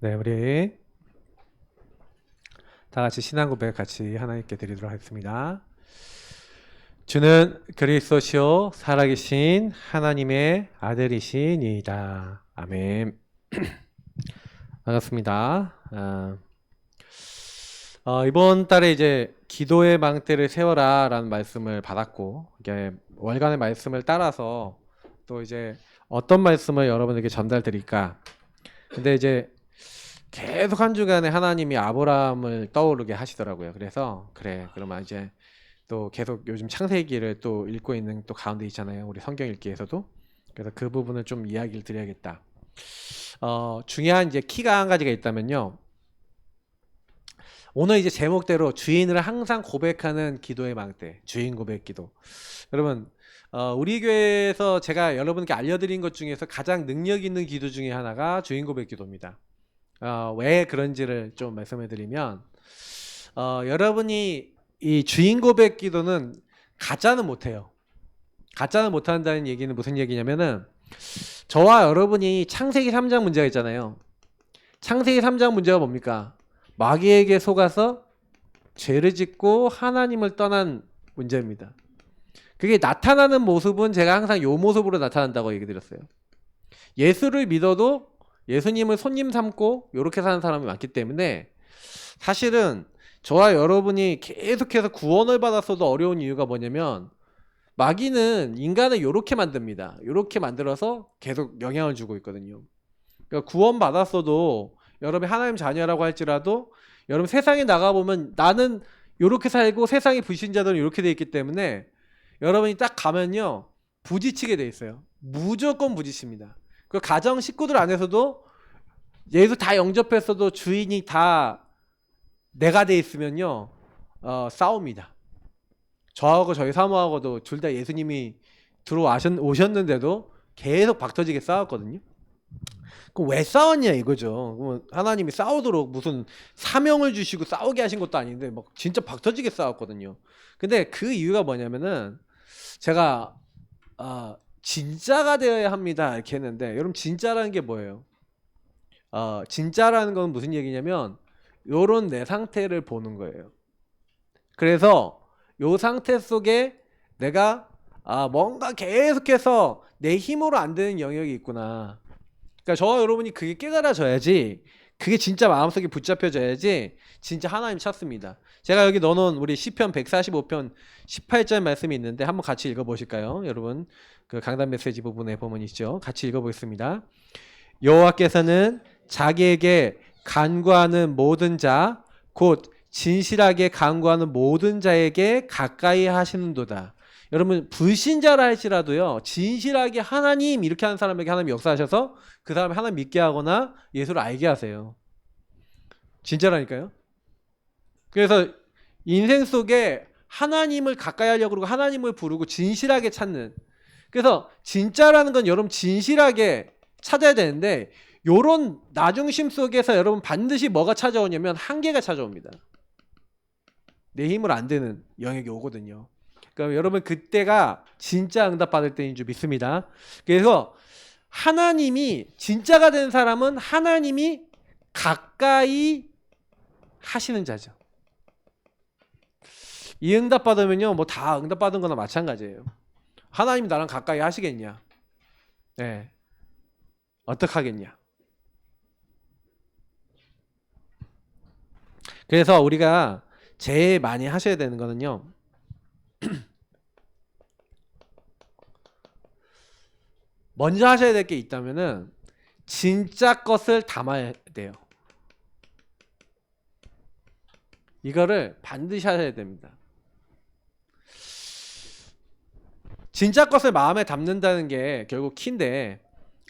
네, 우리 다 같이 신앙 고백 같이 하나님께 드리도록 하겠습니다. 주는 그리스도시요 살아계신 하나님의 아들이시니이다. 아멘. 반갑습니다. 이번 달에 이제 기도의 망대를 세워라라는 말씀을 받았고, 이게 월간의 말씀을 따라서 또 이제 어떤 말씀을 여러분에게 전달드릴까? 근데 이제 계속 한 주간에 하나님이 아브라함을 떠오르게 하시더라고요. 그래서 그래, 그러면 이제 또 계속 요즘 창세기를 또 읽고 있는 또 가운데 있잖아요. 우리 성경 읽기에서도. 그래서 그 부분을 좀 이야기를 드려야겠다. 중요한 이제 키가 한 가지가 있다면요. 오늘 이제 제목대로 주인을 항상 고백하는 기도의 망대, 주인 고백 기도. 여러분, 우리 교회에서 제가 여러분께 알려드린 것 중에서 가장 능력 있는 기도 중에 하나가 주인 고백 기도입니다. 왜 그런지를 좀 말씀해 드리면, 여러분이 이 주인 고백 기도는 가짜는 못해요. 가짜는 못한다는 얘기는 무슨 얘기냐면은, 저와 여러분이 창세기 3장 문제가 있잖아요. 창세기 3장 문제가 뭡니까? 마귀에게 속아서 죄를 짓고 하나님을 떠난 문제입니다. 그게 나타나는 모습은 제가 항상 요 모습으로 나타난다고 얘기 드렸어요. 예수를 믿어도 예수님을 손님 삼고 이렇게 사는 사람이 많기 때문에, 사실은 저와 여러분이 계속해서 구원을 받았어도 어려운 이유가 뭐냐면, 마귀는 인간을 이렇게 만듭니다. 이렇게 만들어서 계속 영향을 주고 있거든요. 그러니까 구원 받았어도 여러분이 하나님 자녀라고 할지라도 여러분 세상에 나가보면 나는 이렇게 살고 세상의 불신자들은 이렇게 돼 있기 때문에 여러분이 딱 가면요 부딪히게 돼 있어요. 무조건 부딪힙니다. 그 가정 식구들 안에서도 예수 다 영접했어도 주인이 다 내가 돼 있으면요 싸웁니다. 저하고 저희 사모하고도 둘 다 예수님이 오셨는데도 계속 박터지게 싸웠거든요. 그럼 왜 싸웠냐 이거죠. 하나님이 싸우도록 무슨 사명을 주시고 싸우게 하신 것도 아닌데 막 진짜 박터지게 싸웠거든요. 근데 그 이유가 뭐냐면은 제가 진짜가 되어야 합니다 이렇게 했는데, 여러분 진짜라는 게 뭐예요? 진짜라는 건 무슨 얘기냐면 요런 내 상태를 보는 거예요. 그래서 요 상태 속에 내가 뭔가 계속해서 내 힘으로 안 되는 영역이 있구나. 그러니까 저와 여러분이 그게 깨달아져야지, 그게 진짜 마음속에 붙잡혀져야지 진짜 하나님 찾습니다. 제가 여기 넣어놓은 우리 시편 145편 18절 말씀이 있는데 한번 같이 읽어보실까요? 여러분 그 강단 메시지 부분에 보면 있죠. 같이 읽어보겠습니다. 여호와께서는 자기에게 간구하는 모든 자 곧 진실하게 간구하는 모든 자에게 가까이 하시는도다. 여러분 불신자라 할지라도요 진실하게 하나님 이렇게 하는 사람에게 하나님 역사하셔서 그 사람이 하나님 믿게 하거나 예수를 알게 하세요. 진짜라니까요. 그래서 인생 속에 하나님을 가까이 하려고 그러고 하나님을 부르고 진실하게 찾는, 그래서 진짜라는 건 여러분 진실하게 찾아야 되는데, 요런 나중심 속에서 여러분 반드시 뭐가 찾아오냐면 한계가 찾아옵니다. 내 힘으로 안 되는 영역이 오거든요. 그럼 여러분 그때가 진짜 응답받을 때인 줄 믿습니다. 그래서 하나님이 진짜가 된 사람은 하나님이 가까이 하시는 자죠. 이 응답받으면요 뭐 다 응답받은 거나 마찬가지예요. 하나님이 나랑 가까이 하시겠냐? 네. 어떡하겠냐? 그래서 우리가 제일 많이 하셔야 되는 거는요, 먼저 하셔야 될 게 있다면은 진짜 것을 담아야 돼요. 이거를 반드시 하셔야 됩니다. 진짜 것을 마음에 담는다는 게 결국 키인데,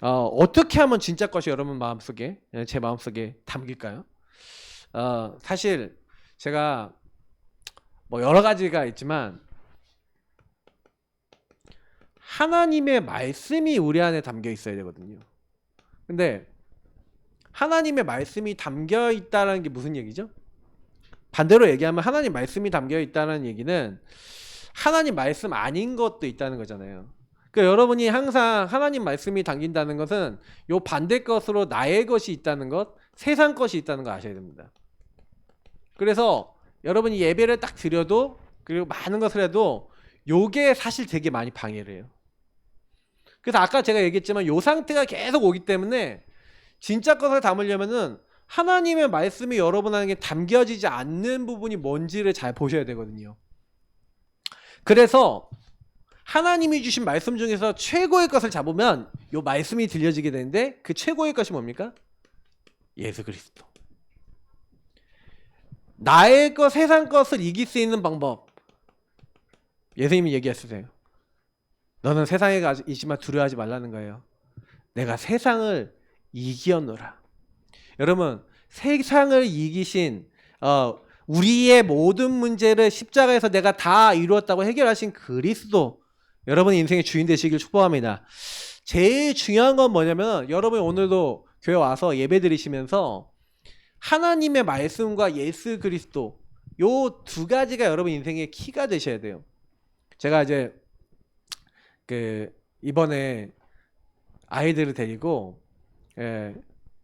어떻게 하면 진짜 것이 여러분 마음속에, 제 마음속에 담길까요? 사실 제가 뭐 여러 가지가 있지만 하나님의 말씀이 우리 안에 담겨 있어야 되거든요. 근데 하나님의 말씀이 담겨 있다는 게 무슨 얘기죠? 반대로 얘기하면 하나님 말씀이 담겨 있다는 얘기는 하나님 말씀 아닌 것도 있다는 거잖아요. 그러니까 여러분이 항상 하나님 말씀이 담긴다는 것은 요 반대 것으로 나의 것이 있다는 것, 세상 것이 있다는 거 아셔야 됩니다. 그래서 여러분이 예배를 딱 드려도, 그리고 많은 것을 해도 요게 사실 되게 많이 방해를 해요. 그래서 아까 제가 얘기했지만 요 상태가 계속 오기 때문에 진짜 것을 담으려면은 하나님의 말씀이 여러분에게 담겨지지 않는 부분이 뭔지를 잘 보셔야 되거든요. 그래서 하나님이 주신 말씀 중에서 최고의 것을 잡으면 요 말씀이 들려지게 되는데, 그 최고의 것이 뭡니까? 예수 그리스도. 나의 것, 세상 것을 이길 수 있는 방법, 예수님이 얘기하셨어요. 너는 세상에 있지만 두려워하지 말라는 거예요. 내가 세상을 이기었노라. 여러분, 세상을 이기신 우리의 모든 문제를 십자가에서 내가 다 이루었다고 해결하신 그리스도, 여러분의 인생의 주인 되시길 축복합니다. 제일 중요한 건 뭐냐면, 여러분이 오늘도 교회 와서 예배 드리시면서 하나님의 말씀과 예수 그리스도, 요 두 가지가 여러분 인생의 키가 되셔야 돼요. 제가 이제 이번에 아이들을 데리고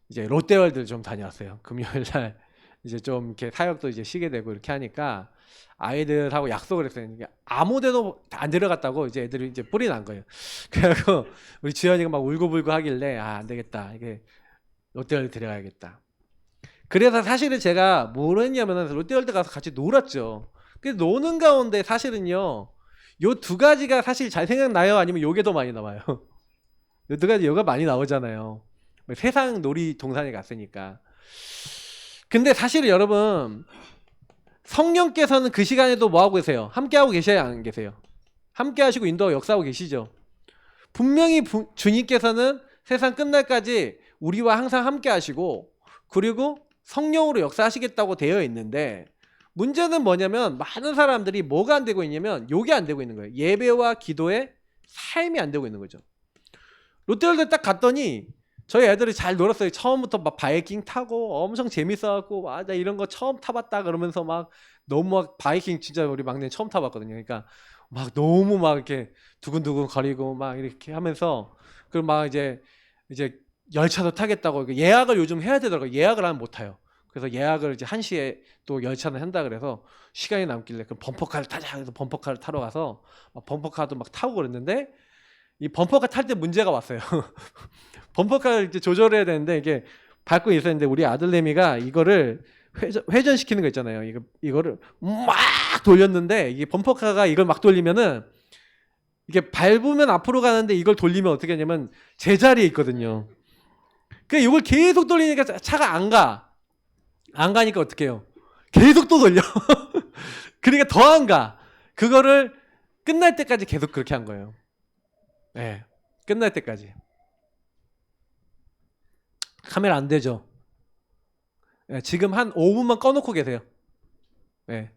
이제 롯데월드를 좀 다녀왔어요. 금요일 날 이제 좀 이렇게 사역도 이제 쉬게 되고 이렇게 하니까 아이들하고 약속을 했어요. 아무데도 안 데려갔다고 이제 애들이 이제 뿔이 난 거예요. 그래서 우리 지연이가 막 울고불고 하길래 안 되겠다, 이게 롯데월드 데려가야겠다. 그래서 사실은 제가 뭘 했냐면은 롯데월드 가서 같이 놀았죠. 근데 노는 가운데 사실은요, 요 두 가지가 사실 잘 생각나요? 아니면 요게 더 많이 나와요? 요 두 가지 요가 많이 나오잖아요. 세상 놀이동산에 갔으니까. 근데 사실 여러분, 성령께서는 그 시간에도 뭐하고 계세요? 함께하고 계셔야 안 계세요? 함께하시고 인도하고 역사하고 계시죠. 분명히 주님께서는 세상 끝날까지 우리와 항상 함께하시고, 그리고 성령으로 역사하시겠다고 되어 있는데, 문제는 뭐냐면 많은 사람들이 뭐가 안 되고 있냐면 요게 안 되고 있는 거예요. 예배와 기도의 삶이 안 되고 있는 거죠. 롯데월드 딱 갔더니 저희 애들이 잘 놀았어요. 처음부터 막 바이킹 타고 엄청 재밌어갖고, 아, 나 이런 거 처음 타봤다 그러면서 막 너무 막 바이킹 진짜 우리 막내 처음 타봤거든요. 그러니까 막 너무 막 이렇게 두근두근 거리고 막 이렇게 하면서, 그리고 막 이제 열차도 타겠다고 예약을 요즘 해야 되더라고요. 예약을 하면 못 타요. 그래서 예약을 이제 1시에 또 열차는 한다 그래서 시간이 남길래 그럼 범퍼카를 타자 해서 범퍼카를 타러 가서 막 범퍼카도 막 타고 그랬는데, 이 범퍼카 탈 때 문제가 왔어요. 범퍼카를 이제 조절해야 되는데 이게 밟고 있었는데 우리 아들내미가 이거를 회전시키는 거 있잖아요. 이거를 막 돌렸는데, 이게 범퍼카가 이걸 막 돌리면은 이게 밟으면 앞으로 가는데 이걸 돌리면 어떻게 하냐면 제자리에 있거든요. 그 이걸 계속 돌리니까 차가 안 가니까 어떻게 해요? 계속 또 돌려. 그러니까 더 안 가. 그거를 끝날 때까지 계속 그렇게 한 거예요. 네, 끝날 때까지. 카메라 안 되죠. 네, 지금 한 5분만 꺼놓고 계세요. 네,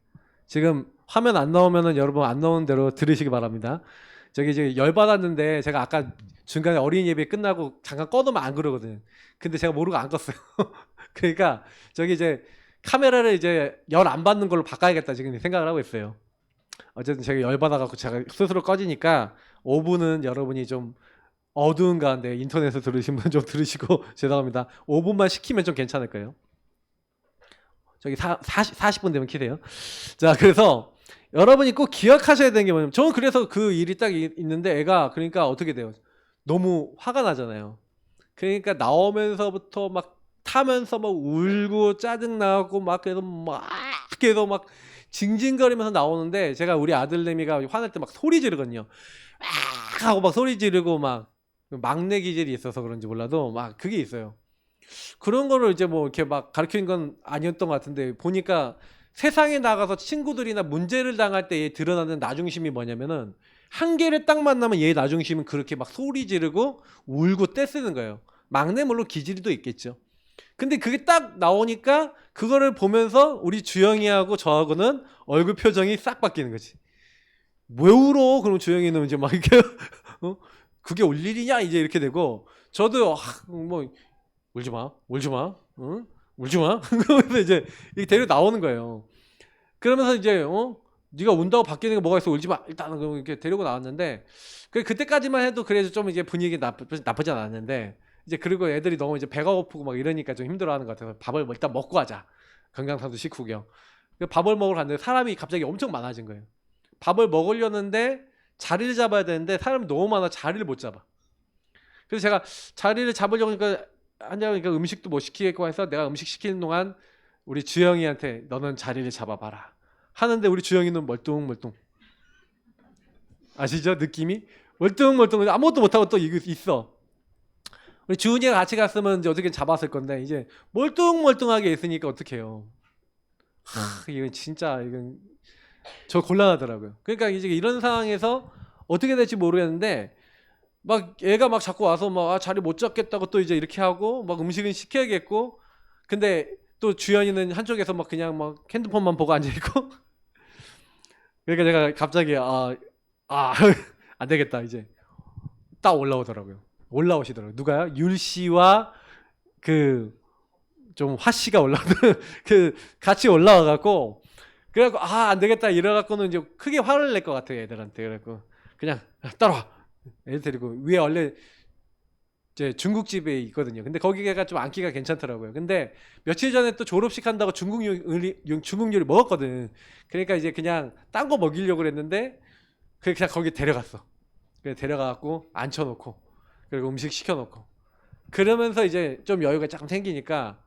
지금 화면 안 나오면은 여러분 안 나오는 대로 들으시기 바랍니다. 저기 이제 열 받았는데 제가 아까 중간에 어린이 예배 끝나고 잠깐 꺼놓으면 안 그러거든요. 근데 제가 모르고 안 껐어요. 그러니까 저기 이제 카메라를 이제 열 안 받는 걸로 바꿔야겠다 지금 생각을 하고 있어요. 어쨌든 제가 열 받아갖고 제가 스스로 꺼지니까 5분은 여러분이 좀 어두운 가운데 인터넷에서 들으신 분 좀 들으시고 죄송합니다. 5분만 시키면 좀 괜찮을 거예요. 저기 40분 되면 키세요. 자, 그래서 여러분이 꼭 기억하셔야 되는 게 뭐냐면, 저는 그래서 그 일이 딱 있는데 애가 그러니까 어떻게 돼요? 너무 화가 나잖아요. 그러니까 나오면서부터 막 타면서 막 울고 짜증나고 막 계속 막 징징거리면서 나오는데, 제가 우리 아들내미가 화날 때 막 소리 지르거든요. 막 하고 막 소리 지르고 막 막내 기질이 있어서 그런지 몰라도 막 그게 있어요. 그런 거를 이제 뭐 이렇게 막 가르치는 건 아니었던 것 같은데, 보니까 세상에 나가서 친구들이나 문제를 당할 때 얘 드러나는 나중심이 뭐냐면은, 한계를 딱 만나면 얘 나중심은 그렇게 막 소리 지르고 울고 떼쓰는 거예요. 막내 물론 기질도 있겠죠. 근데 그게 딱 나오니까 그거를 보면서 우리 주영이하고 저하고는 얼굴 표정이 싹 바뀌는 거지. 왜 울어? 그럼 주영이는 이제 막 이렇게 그게 올 일이냐 이제 이렇게 되고, 저도 뭐 울지 마, 응? 울지 마. 그러면서 이제 이게 데려 나오는 거예요. 그러면서 이제 네가 운다고 바뀌는 게 뭐가 있어? 울지 마. 일단은 이렇게 데리고 나왔는데 그때까지만 해도 그래도 좀 이제 분위기 나쁘지 않았는데 이제 그리고 애들이 너무 이제 배가 고프고 막 이러니까 좀 힘들어하는 것 같아서 밥을 일단 먹고 하자. 금강산도 식후경. 밥을 먹으러 갔는데 사람이 갑자기 엄청 많아진 거예요. 밥을 먹으려는데 자리를 잡아야 되는데 사람이 너무 많아 자리를 못 잡아. 그래서 제가 자리를 잡으려고 하니까 하냐니까 음식도 못 시키겠고 해서 내가 음식 시키는 동안 우리 주영이한테 너는 자리를 잡아봐라 하는데 우리 주영이는 멀뚱멀뚱. 아시죠? 느낌이? 멀뚱멀뚱 아무것도 못하고 또 있어. 우리 주은이가 같이 갔으면 이제 어떻게 잡았을 건데 이제 멀뚱멀뚱하게 있으니까 어떡해요. 이건 진짜 이건 저 곤란하더라고요. 그러니까 이제 이런 상황에서 어떻게 될지 모르겠는데 막 얘가 막 자꾸 와서 막 자리 못 잡겠다고 또 이제 이렇게 하고 막 음식은 시켜야겠고 근데 또 주연이는 한쪽에서 막 그냥 막 핸드폰만 보고 앉아 있고 그러니까 제가 갑자기 안 되겠다 이제 딱 올라오더라고요. 올라오시더라고요. 누가요? 율 씨와 그 좀 화 씨가 그 같이 올라와 갖고 그래갖고 안 되겠다 이래갖고는 이제 크게 화를 낼 것 같아요 애들한테. 그래갖고 그냥 따라와 애들 데리고 위에 원래 이제 중국집에 있거든요. 근데 거기가 좀 앉기가 괜찮더라고요. 근데 며칠 전에 또 졸업식 한다고 중국 요리 먹었거든. 그러니까 이제 그냥 딴 거 먹이려고 그랬는데 그냥 거기 데려갔어. 그래 데려가갖고 앉혀놓고 그리고 음식 시켜놓고 그러면서 이제 좀 여유가 조금 생기니까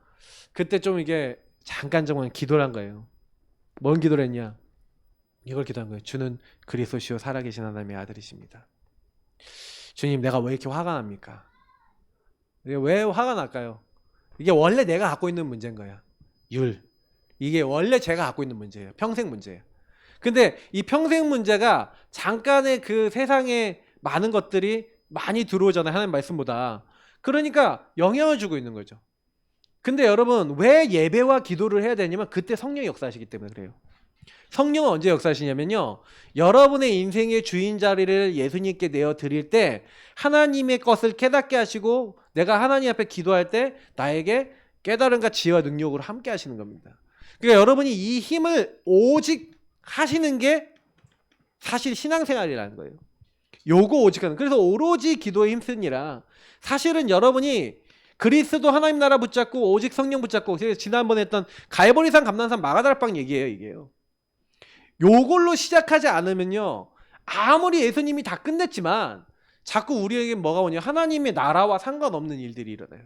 그때 좀 이게 잠깐 정말 기도를 한 거예요. 뭔 기도를 했냐? 이걸 기도한 거예요. 주는 그리스도시요 살아계신 하나님의 아들이십니다. 주님 내가 왜 이렇게 화가 납니까? 왜 화가 날까요? 이게 원래 내가 갖고 있는 문제인 거야. 이게 원래 제가 갖고 있는 문제예요. 평생 문제예요. 근데 이 평생 문제가 잠깐의 그 세상에 많은 것들이 많이 들어오잖아요. 하나님 말씀보다. 그러니까 영향을 주고 있는 거죠. 근데 여러분 왜 예배와 기도를 해야 되냐면 그때 성령이 역사하시기 때문에 그래요. 성령은 언제 역사하시냐면요. 여러분의 인생의 주인 자리를 예수님께 내어 드릴 때 하나님의 것을 깨닫게 하시고 내가 하나님 앞에 기도할 때 나에게 깨달음과 지혜와 능력으로 함께 하시는 겁니다. 그러니까 여러분이 이 힘을 오직 하시는 게 사실 신앙생활이라는 거예요. 요거 오직 하는. 그래서 오로지 기도에 힘쓰니라. 사실은 여러분이 그리스도 하나님 나라 붙잡고 오직 성령 붙잡고 지난번에 했던 갈보리산 감난산 마가다락방 얘기예요. 이게요. 요걸로 시작하지 않으면요. 아무리 예수님이 다 끝냈지만 자꾸 우리에게 뭐가 오냐. 하나님의 나라와 상관없는 일들이 일어나요.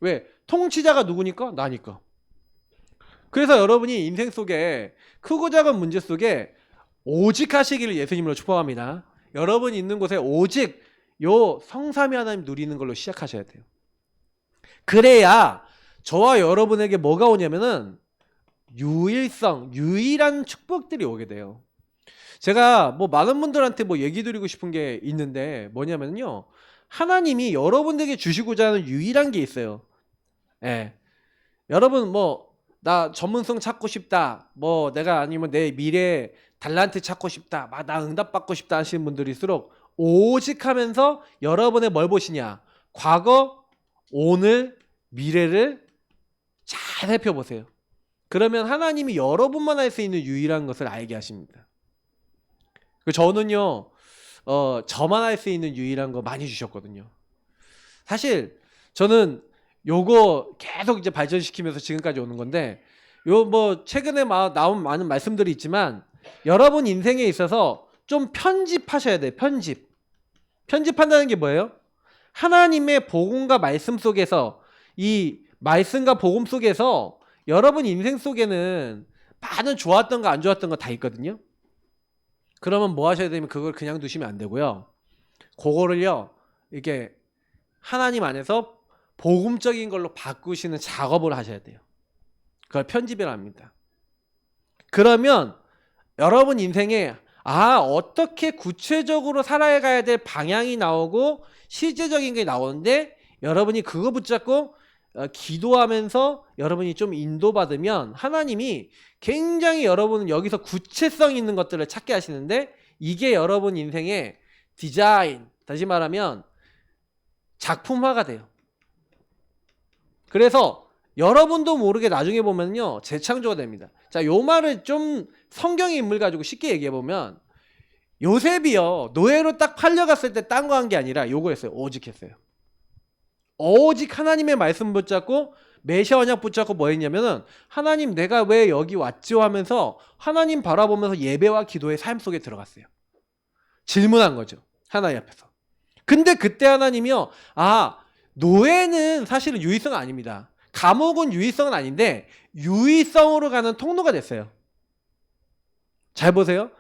왜? 통치자가 누구니까? 나니까. 그래서 여러분이 인생 속에 크고 작은 문제 속에 오직 하시기를 예수님으로 축복합니다. 여러분이 있는 곳에 오직 요 성삼위 하나님 누리는 걸로 시작하셔야 돼요. 그래야 저와 여러분에게 뭐가 오냐면은 유일한 축복들이 오게 돼요. 제가 뭐 많은 분들한테 뭐 얘기 드리고 싶은 게 있는데 뭐냐면요. 하나님이 여러분들에게 주시고자 하는 유일한 게 있어요. 예. 여러분 뭐 나 전문성 찾고 싶다. 뭐 내가 아니면 내 미래 달란트 찾고 싶다. 막 나 응답 받고 싶다 하시는 분들일수록 오직 하면서 여러분의 뭘 보시냐? 과거, 오늘, 미래를 잘 살펴보세요. 그러면 하나님이 여러분만 할 수 있는 유일한 것을 알게 하십니다. 저는요, 저만 할 수 있는 유일한 거 많이 주셨거든요. 사실 저는 요거 계속 이제 발전시키면서 지금까지 오는 건데, 요 뭐 최근에 나온 많은 말씀들이 있지만 여러분 인생에 있어서 좀 편집하셔야 돼요. 편집한다는 게 뭐예요? 하나님의 복음과 말씀 속에서 이 말씀과 복음 속에서 여러분 인생 속에는 많은 좋았던 거 안 좋았던 거 다 있거든요. 그러면 뭐 하셔야 되면 그걸 그냥 두시면 안 되고요. 그거를요. 이게 하나님 안에서 복음적인 걸로 바꾸시는 작업을 하셔야 돼요. 그걸 편집이라 합니다. 그러면 여러분 인생에 어떻게 구체적으로 살아가야 될 방향이 나오고 실제적인 게 나오는데 여러분이 그거 붙잡고 기도하면서 여러분이 좀 인도받으면 하나님이 굉장히 여러분은 여기서 구체성 있는 것들을 찾게 하시는데 이게 여러분 인생의 디자인, 다시 말하면 작품화가 돼요. 그래서 여러분도 모르게 나중에 보면요 재창조가 됩니다. 자, 요 말을 좀 성경의 인물 가지고 쉽게 얘기해 보면 요셉이요 노예로 딱 팔려갔을 때 딴 거 한 게 아니라 요거 했어요. 오직 했어요. 오직 하나님의 말씀 붙잡고 메시아 언약 붙잡고 뭐 했냐면은 하나님 내가 왜 여기 왔죠 하면서 하나님 바라보면서 예배와 기도의 삶 속에 들어갔어요. 질문한 거죠. 하나님 앞에서. 근데 그때 하나님이요 노예는 사실은 유의성은 아닙니다. 감옥은 유의성은 아닌데 유의성으로 가는 통로가 됐어요. 잘 보세요.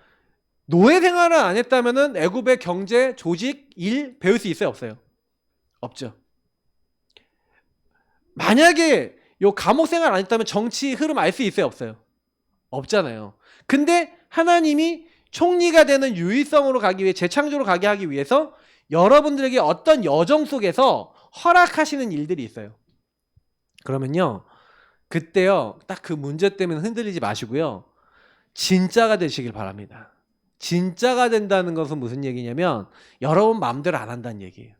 노예 생활을 안 했다면은 애굽의 경제, 조직, 일 배울 수 있어요, 없어요? 없죠. 만약에 요 감옥 생활 안 했다면 정치 흐름 알 수 있어요, 없어요? 없잖아요. 근데 하나님이 총리가 되는 유의성으로 가기 위해 재창조로 가게 하기 위해서 여러분들에게 어떤 여정 속에서 허락하시는 일들이 있어요. 그러면요 그때요 딱 그 문제 때문에 흔들리지 마시고요 진짜가 되시길 바랍니다. 진짜가 된다는 것은 무슨 얘기냐면 여러분 마음대로 안 한다는 얘기예요.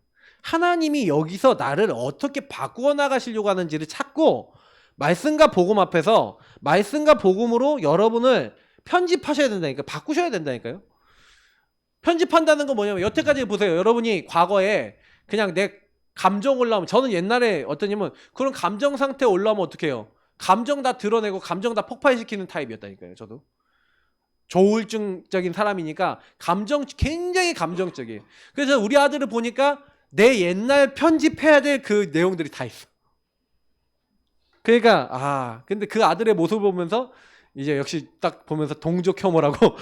하나님이 여기서 나를 어떻게 바꾸어 나가시려고 하는지를 찾고 말씀과 복음 앞에서 말씀과 복음으로 여러분을 편집하셔야 된다니까. 바꾸셔야 된다니까요. 편집한다는 건 뭐냐면 여태까지 보세요. 여러분이 과거에 그냥 내 감정 올라오면 저는 옛날에 어떠냐면 그런 감정 상태 올라오면 어떻게 해요? 감정 다 드러내고 감정 다 폭발시키는 타입이었다니까요. 저도 조울증적인 사람이니까 굉장히 감정적이에요. 그래서 우리 아들을 보니까 내 옛날 편집해야 될 그 내용들이 다 있어. 그러니까 근데 그 아들의 모습을 보면서 이제 역시 딱 보면서 동족 혐오라고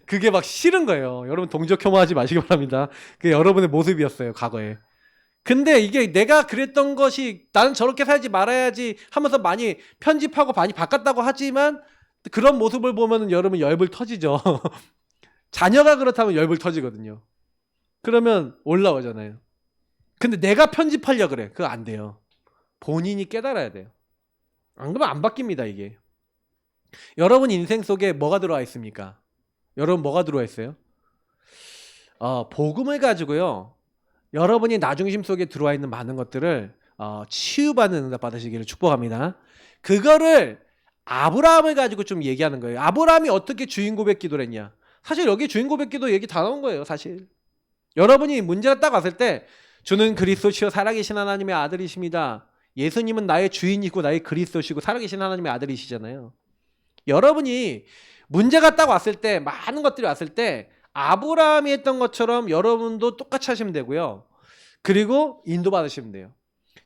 그게 막 싫은 거예요. 여러분 동족 혐오하지 마시기 바랍니다. 그게 여러분의 모습이었어요 과거에. 근데 이게 내가 그랬던 것이 나는 저렇게 살지 말아야지 하면서 많이 편집하고 많이 바꿨다고 하지만 그런 모습을 보면 여러분 열불 터지죠. 자녀가 그렇다면 열불 터지거든요. 그러면 올라오잖아요. 근데 내가 편집하려 그래. 그거 안 돼요. 본인이 깨달아야 돼요. 안 그러면 안 바뀝니다 이게. 여러분 인생 속에 뭐가 들어와 있습니까? 여러분 뭐가 들어와 있어요? 복음을 가지고요. 여러분이 나중심 속에 들어와 있는 많은 것들을 치유받는 응답 받으시기를 축복합니다. 그거를 아브라함을 가지고 좀 얘기하는 거예요. 아브라함이 어떻게 주인 고백 기도를 했냐. 사실 여기 주인 고백 기도 얘기 다 나온 거예요. 사실 여러분이 문제가 딱 왔을 때 주는 그리스도시요 살아계신 하나님의 아들이십니다. 예수님은 나의 주인이고 나의 그리스도시고 살아계신 하나님의 아들이시잖아요. 여러분이 문제가 딱 왔을 때 많은 것들이 왔을 때 아브라함이 했던 것처럼 여러분도 똑같이 하시면 되고요. 그리고 인도받으시면 돼요.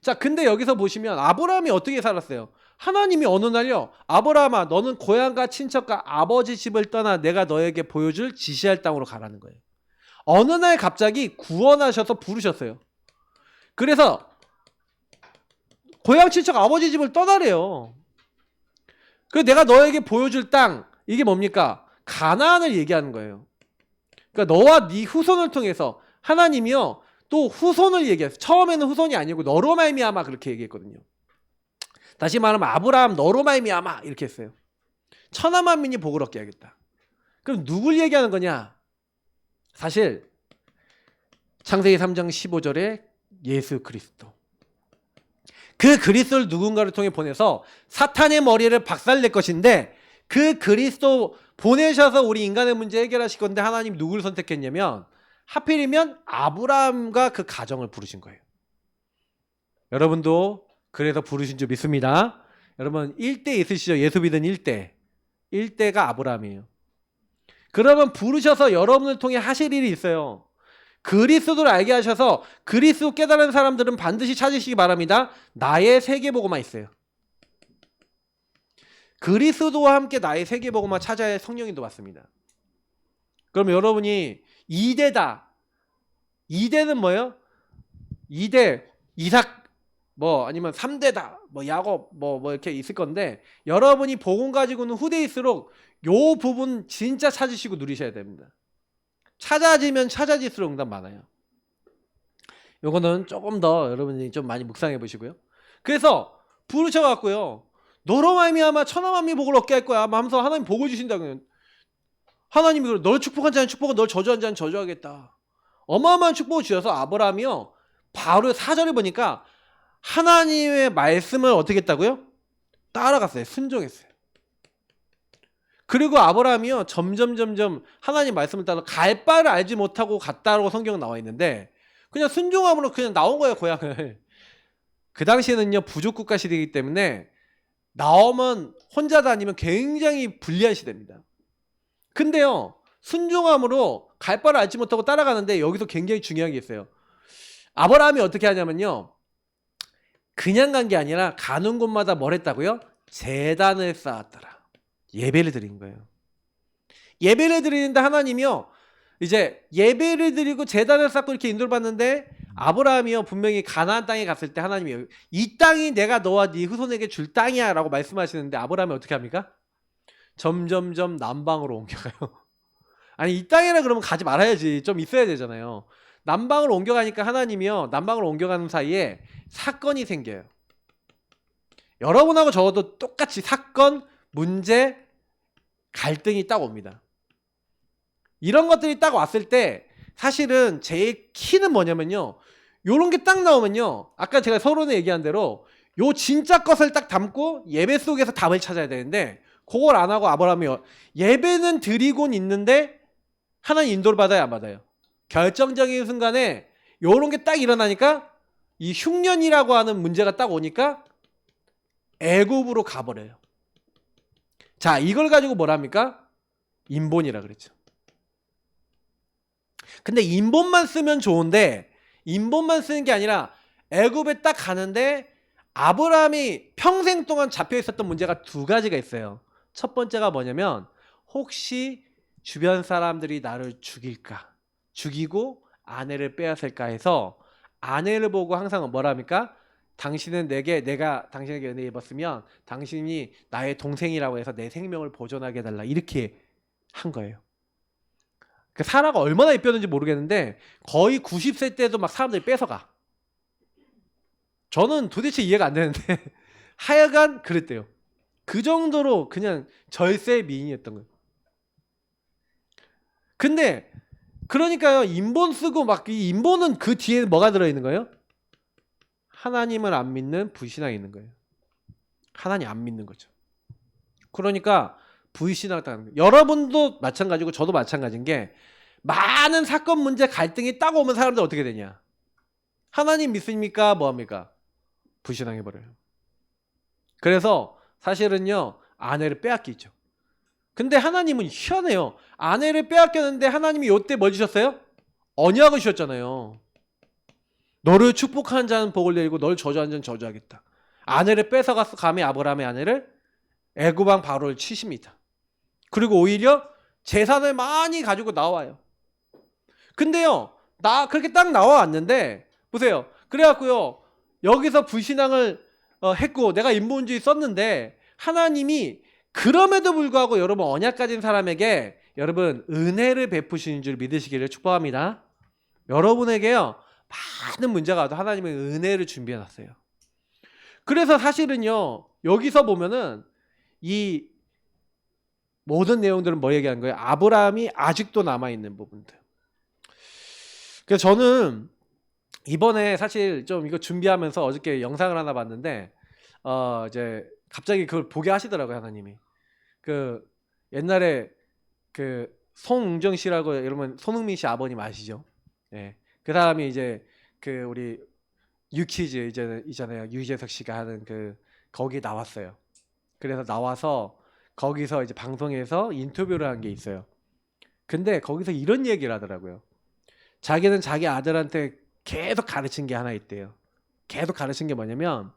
자, 근데 여기서 보시면 아브라함이 어떻게 살았어요? 하나님이 어느 날요. 아브라함아 너는 고향과 친척과 아버지 집을 떠나 내가 너에게 보여줄 지시할 땅으로 가라는 거예요. 어느 날 갑자기 구원하셔서 부르셨어요. 그래서 고향 친척 아버지 집을 떠나래요. 그래서 내가 너에게 보여줄 땅 이게 뭡니까? 가나안을 얘기하는 거예요. 그러니까 너와 네 후손을 통해서 하나님이요 또 후손을 얘기했어요. 처음에는 후손이 아니고 너로 말미암아 그렇게 얘기했거든요. 다시 말하면 아브라함 너로 말미암아 이렇게 했어요. 천하 만민이 복을 얻게 하겠다. 그럼 누굴 얘기하는 거냐? 사실 창세기 3장 15절에 예수 그리스도. 그 그리스도를 누군가를 통해 보내서 사탄의 머리를 박살낼 것인데 그 그리스도 보내셔서 우리 인간의 문제 해결하실 건데 하나님 누구를 선택했냐면 하필이면 아브라함과 그 가정을 부르신 거예요. 여러분도 그래서 부르신 줄 믿습니다. 여러분 1대 있으시죠? 예수 믿은 1대. 1대가 아브라함이에요. 그러면 부르셔서 여러분을 통해 하실 일이 있어요. 그리스도를 알게 하셔서 그리스도 깨달은 사람들은 반드시 찾으시기 바랍니다. 나의 세계보고만 있어요. 그리스도와 함께 나의 세계보고만 찾아야 성령인도 받습니다. 그럼 여러분이 2대다. 2대는 뭐예요? 2대 이삭 아니면 3대다. 야곱 이렇게 있을 건데 여러분이 복음 가지고는 후대일수록 요 부분 진짜 찾으시고 누리셔야 됩니다. 찾아지면 찾아질수록 응답 많아요. 요거는 조금 더 여러분이 좀 많이 묵상해 보시고요. 그래서 부르셔갖고요. 너로 말미암아 천하 만민이 복을 얻게 할 거야. 하면서 하나님 복을 주신다고요. 하나님이 널 축복한 자는 축복은 널 저주한 자는 저주하겠다. 어마어마한 축복을 주셔서 아브라함이요. 바로 4절에 보니까 하나님의 말씀을 어떻게 했다고요? 따라갔어요. 순종했어요. 그리고 아브라함이요 점점 하나님 말씀을 따라 갈 바를 알지 못하고 갔다라고 성경은 나와 있는데 그냥 순종함으로 그냥 나온 거예요, 고향을. 그 당시에는요 부족 국가 시대이기 때문에 나오면 혼자 다니면 굉장히 불리한 시대입니다. 근데요 순종함으로 갈 바를 알지 못하고 따라가는데 여기서 굉장히 중요한 게 있어요. 아브라함이 어떻게 하냐면요 그냥 간 게 아니라 가는 곳마다 뭘 했다고요? 제단을 쌓았더라. 예배를 드린 거예요. 예배를 드리는데 하나님이요 이제 예배를 드리고 제단을 쌓고 이렇게 인도를 받는데 아브라함이요 분명히 가나안 땅에 갔을 때 하나님이 이 땅이 내가 너와 네 후손에게 줄 땅이야 라고 말씀하시는데 아브라함이 어떻게 합니까? 점점점 남방으로 옮겨가요. 아니 이 땅이라 그러면 가지 말아야지. 좀 있어야 되잖아요. 남방으로 옮겨가니까 하나님이요 남방으로 옮겨가는 사이에 사건이 생겨요. 여러분하고 저도 똑같이 사건, 문제, 갈등이 딱 옵니다. 이런 것들이 딱 왔을 때 사실은 제 키는 뭐냐면요 요런 게 딱 나오면요 아까 제가 서론에 얘기한 대로 요 진짜 것을 딱 담고 예배 속에서 답을 찾아야 되는데 그걸 안 하고 아브라함이 예배는 드리곤 있는데 하나님 인도를 받아야 안 받아요. 결정적인 순간에 요런 게 딱 일어나니까 이 흉년이라고 하는 문제가 딱 오니까 애굽으로 가버려요. 자 이걸 가지고 뭐랍니까? 인본이라 그랬죠. 근데 인본만 쓰면 좋은데 인본만 쓰는 게 아니라 애굽에 딱 가는데 아브라함이 평생 동안 잡혀 있었던 문제가 두 가지가 있어요. 첫 번째가 뭐냐면 혹시 주변 사람들이 나를 죽일까? 죽이고 아내를 빼앗을까 해서 아내를 보고 항상 뭐랍니까? 당신은 내가 당신에게 은혜 입었으면 당신이 나의 동생이라고 해서 내 생명을 보존하게 해달라 이렇게 한 거예요. 그 사라가 얼마나 이뻤는지 모르겠는데 거의 90세 때도 막 사람들이 뺏어가. 저는 도대체 이해가 안 되는데 하여간 그랬대요. 그 정도로 그냥 절세 미인이었던 거예요. 근데 그러니까요 인본 쓰고 막 이 인본은 그 뒤에 뭐가 들어있는 거예요? 하나님을 안 믿는 불신앙이 있는 거예요. 하나님 안 믿는 거죠. 그러니까 불신앙 당하는 거예요. 여러분도 마찬가지고 저도 마찬가지인 게 많은 사건 문제 갈등이 딱 오면 사람들 어떻게 되냐? 하나님 믿습니까? 뭐합니까? 불신앙해버려요. 그래서 사실은요 아내를 빼앗기죠. 근데 하나님은 희한해요. 아내를 빼앗겼는데 하나님이 이때 뭘 주셨어요? 언약을 주셨잖아요. 너를 축복하는 자는 복을 내리고 너를 저주하는 자는 저주하겠다. 아내를 뺏어가서 감히 아브라함의 아내를 애굽 왕 바로를 치십니다. 그리고 오히려 재산을 많이 가지고 나와요. 근데요 나 그렇게 딱 나와왔는데 보세요. 그래갖고요 여기서 불신앙을 했고 내가 인본주의 썼는데 하나님이 그럼에도 불구하고 여러분 언약 가진 사람에게 여러분 은혜를 베푸시는 줄 믿으시기를 축복합니다. 여러분에게요 많은 문제가 와도 하나님의 은혜를 준비해 놨어요. 그래서 사실은요 여기서 보면은 이 모든 내용들은 뭐 얘기하는 거예요? 아브라함이 아직도 남아있는 부분들. 그래서 저는 이번에 사실 좀 이거 준비하면서 어저께 영상을 하나 봤는데 이제 갑자기 그걸 보게 하시더라고요 하나님이. 그 옛날에 그 송웅정 씨라고 여러분 손흥민 씨 아버님 아시죠? 예. 그 사람이 이제 그 우리 유키즈 이잖아요. 유재석 씨가 하는 그 거기 나왔어요. 그래서 나와서 거기서 이제 방송에서 인터뷰를 한 게 있어요. 근데 거기서 이런 얘기를 하더라고요. 자기는 자기 아들한테 계속 가르친 게 하나 있대요. 계속 가르친 게 뭐냐면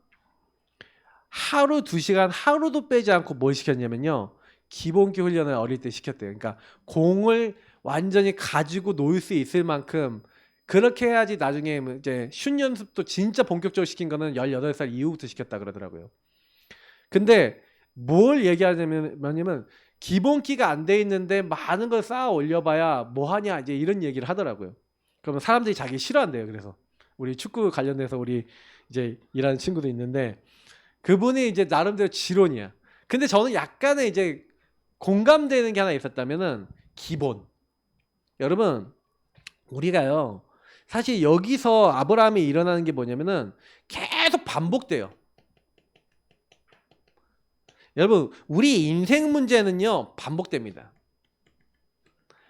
하루 2시간 하루도 빼지 않고 뭘 시켰냐면요. 기본기 훈련을 어릴 때 시켰대요. 그러니까 공을 완전히 가지고 놀 수 있을 만큼 그렇게 해야지 나중에 이제 슛 연습도 진짜 본격적으로 시킨 거는 18살 이후부터 시켰다 그러더라고요. 근데 뭘 얘기하냐면 기본기가 안 돼 있는데 많은 걸 쌓아 올려봐야 뭐하냐 이제 이런 얘기를 하더라고요. 그러면 사람들이 자기 싫어한대요. 그래서 우리 축구 관련돼서 우리 이제 일하는 친구도 있는데 그분이 이제 나름대로 지론이야. 근데 저는 약간의 이제 공감되는 게 하나 있었다면은 기본. 여러분 우리가요 사실 여기서 아브라함이 일어나는 게 뭐냐면은 계속 반복돼요. 여러분, 우리 인생 문제는요, 반복됩니다.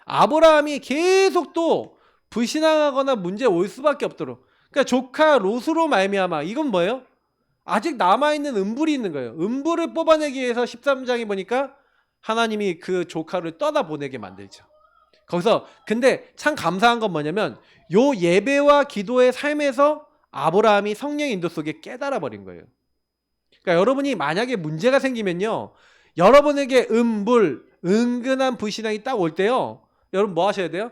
아브라함이 계속 또 불신앙하거나 문제 올 수밖에 없도록. 그러니까 조카 롯으로 말미암아. 이건 뭐예요? 아직 남아있는 음불이 있는 거예요. 음불을 뽑아내기 위해서 13장에 보니까 하나님이 그 조카를 떠나보내게 만들죠. 거기서 근데 참 감사한 건 뭐냐면 요 예배와 기도의 삶에서 아브라함이 성령의 인도 속에 깨달아 버린 거예요. 그러니까 여러분이 만약에 문제가 생기면요, 여러분에게 음불, 은근한 불신앙이 딱 올 때요, 여러분 뭐 하셔야 돼요?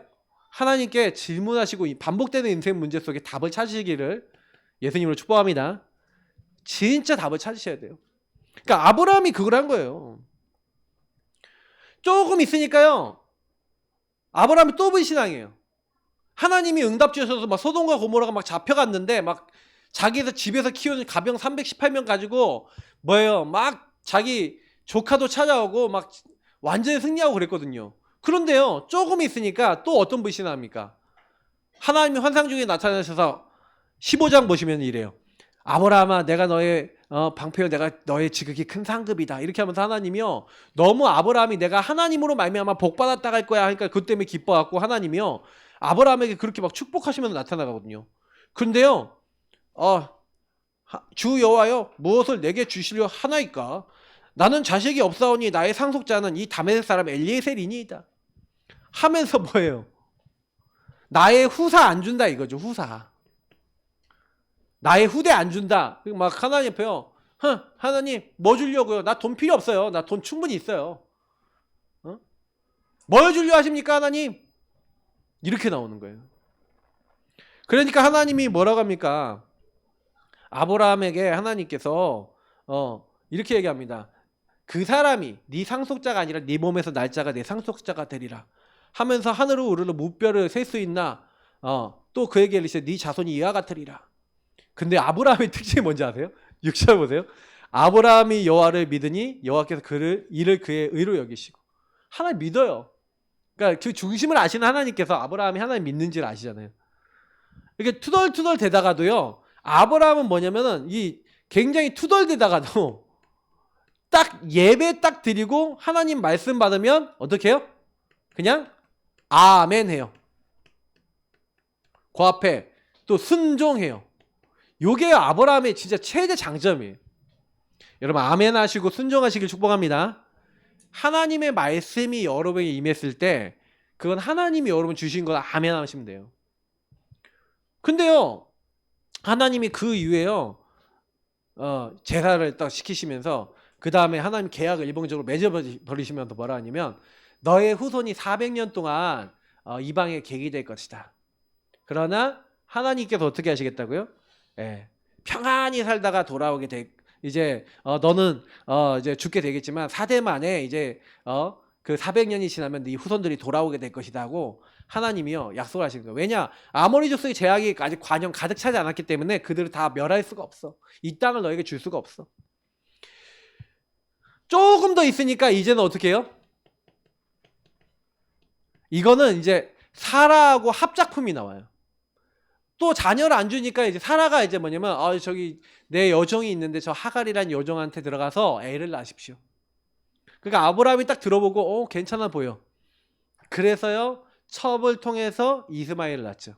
하나님께 질문하시고 이 반복되는 인생 문제 속에 답을 찾으시기를 예수님으로 축복합니다. 진짜 답을 찾으셔야 돼요. 그러니까 아브라함이 그걸 한 거예요. 조금 있으니까요, 아브라함이 또 불신앙이에요. 하나님이 응답 주셔서 막 소돔과 고모라가 막 잡혀갔는데 막 자기에서 집에서 키우는 가병 318명 가지고 뭐예요? 막 자기 조카도 찾아오고 막 완전히 승리하고 그랬거든요. 그런데요, 조금 있으니까 또 어떤 불신앙입니까? 하나님이 환상 중에 나타나셔서 15장 보시면 이래요. 아브라함아, 내가 너의 방패요, 내가 너의 지극히 큰 상급이다. 이렇게 하면서 하나님이요, 너무 아브라함이 내가 하나님으로 말미암아 복 받았다 갈 거야 하니까 그 때문에 기뻐갖고 하나님이요, 아브라함에게 그렇게 막 축복하시면서 나타나거든요. 그런데요, 주 여호와여, 무엇을 내게 주시려 하나이까? 나는 자식이 없사오니 나의 상속자는 이 다메섹 사람 엘리에셀이니이다 하면서 뭐예요? 나의 후사 안 준다 이거죠. 후사. 나의 후대 안 준다. 막 하나님 앞에요, 하나님 뭐 주려고요? 나 돈 필요 없어요. 나 돈 충분히 있어요. 뭐 주려 하십니까 하나님? 이렇게 나오는 거예요. 그러니까 하나님이 뭐라고 합니까? 아브라함에게 하나님께서 이렇게 얘기합니다. 그 사람이 네 상속자가 아니라 네 몸에서 날짜가 내 상속자가 되리라 하면서 하늘을 우르르 무뼈를 셀 수 있나? 또 그에게 이르시되 네 자손이 이와 같으리라. 근데 아브라함의 특징이 뭔지 아세요? 6절 보세요. 아브라함이 여호와를 믿으니 여호와께서 이를 그의 의로 여기시고. 하나님 믿어요. 그러니까 그 중심을 아시는 하나님께서 아브라함이 하나님 믿는지를 아시잖아요. 이렇게 투덜투덜 대다가도요, 아브라함은 뭐냐면은 이 굉장히 투덜대다가도 딱 예배 딱 드리고 하나님 말씀 받으면 어떻게 해요? 그냥 아멘 해요. 그 앞에 또 순종해요. 요게 아브라함의 진짜 최대 장점이에요. 여러분 아멘 하시고 순종하시길 축복합니다. 하나님의 말씀이 여러분에게 임했을 때 그건 하나님이 여러분 주신 거 아멘 하시면 돼요. 근데요, 하나님이 그 이후에요, 제사를 딱 시키시면서 그 다음에 하나님 계약을 일방적으로 맺어버리시면서 뭐라 하냐면 너의 후손이 400년 동안 이방에 객이 될 것이다. 그러나 하나님께서 어떻게 하시겠다고요? 평안히 살다가 돌아오게 돼. 이제 너는 이제 죽게 되겠지만 4대 만에 이제 그 400년이 지나면 네 후손들이 돌아오게 될 것이다 하고 하나님이요 약속을 하시는 거예요. 왜냐? 아모리 족속의 제약이 아직 관영 가득 차지 않았기 때문에 그들을 다 멸할 수가 없어. 이 땅을 너에게 줄 수가 없어. 조금 더 있으니까 이제는 어떻게 해요? 이거는 이제 사라하고 합작품이 나와요. 또 자녀를 안 주니까 이제 사라가 이제 뭐냐면 저기 내 여종이 있는데 저 하갈이란 여종한테 들어가서 애를 낳으십시오. 그러니까 아브라함이 딱 들어보고 괜찮아 보여. 그래서요 첩을 통해서 이스마엘을 낳죠.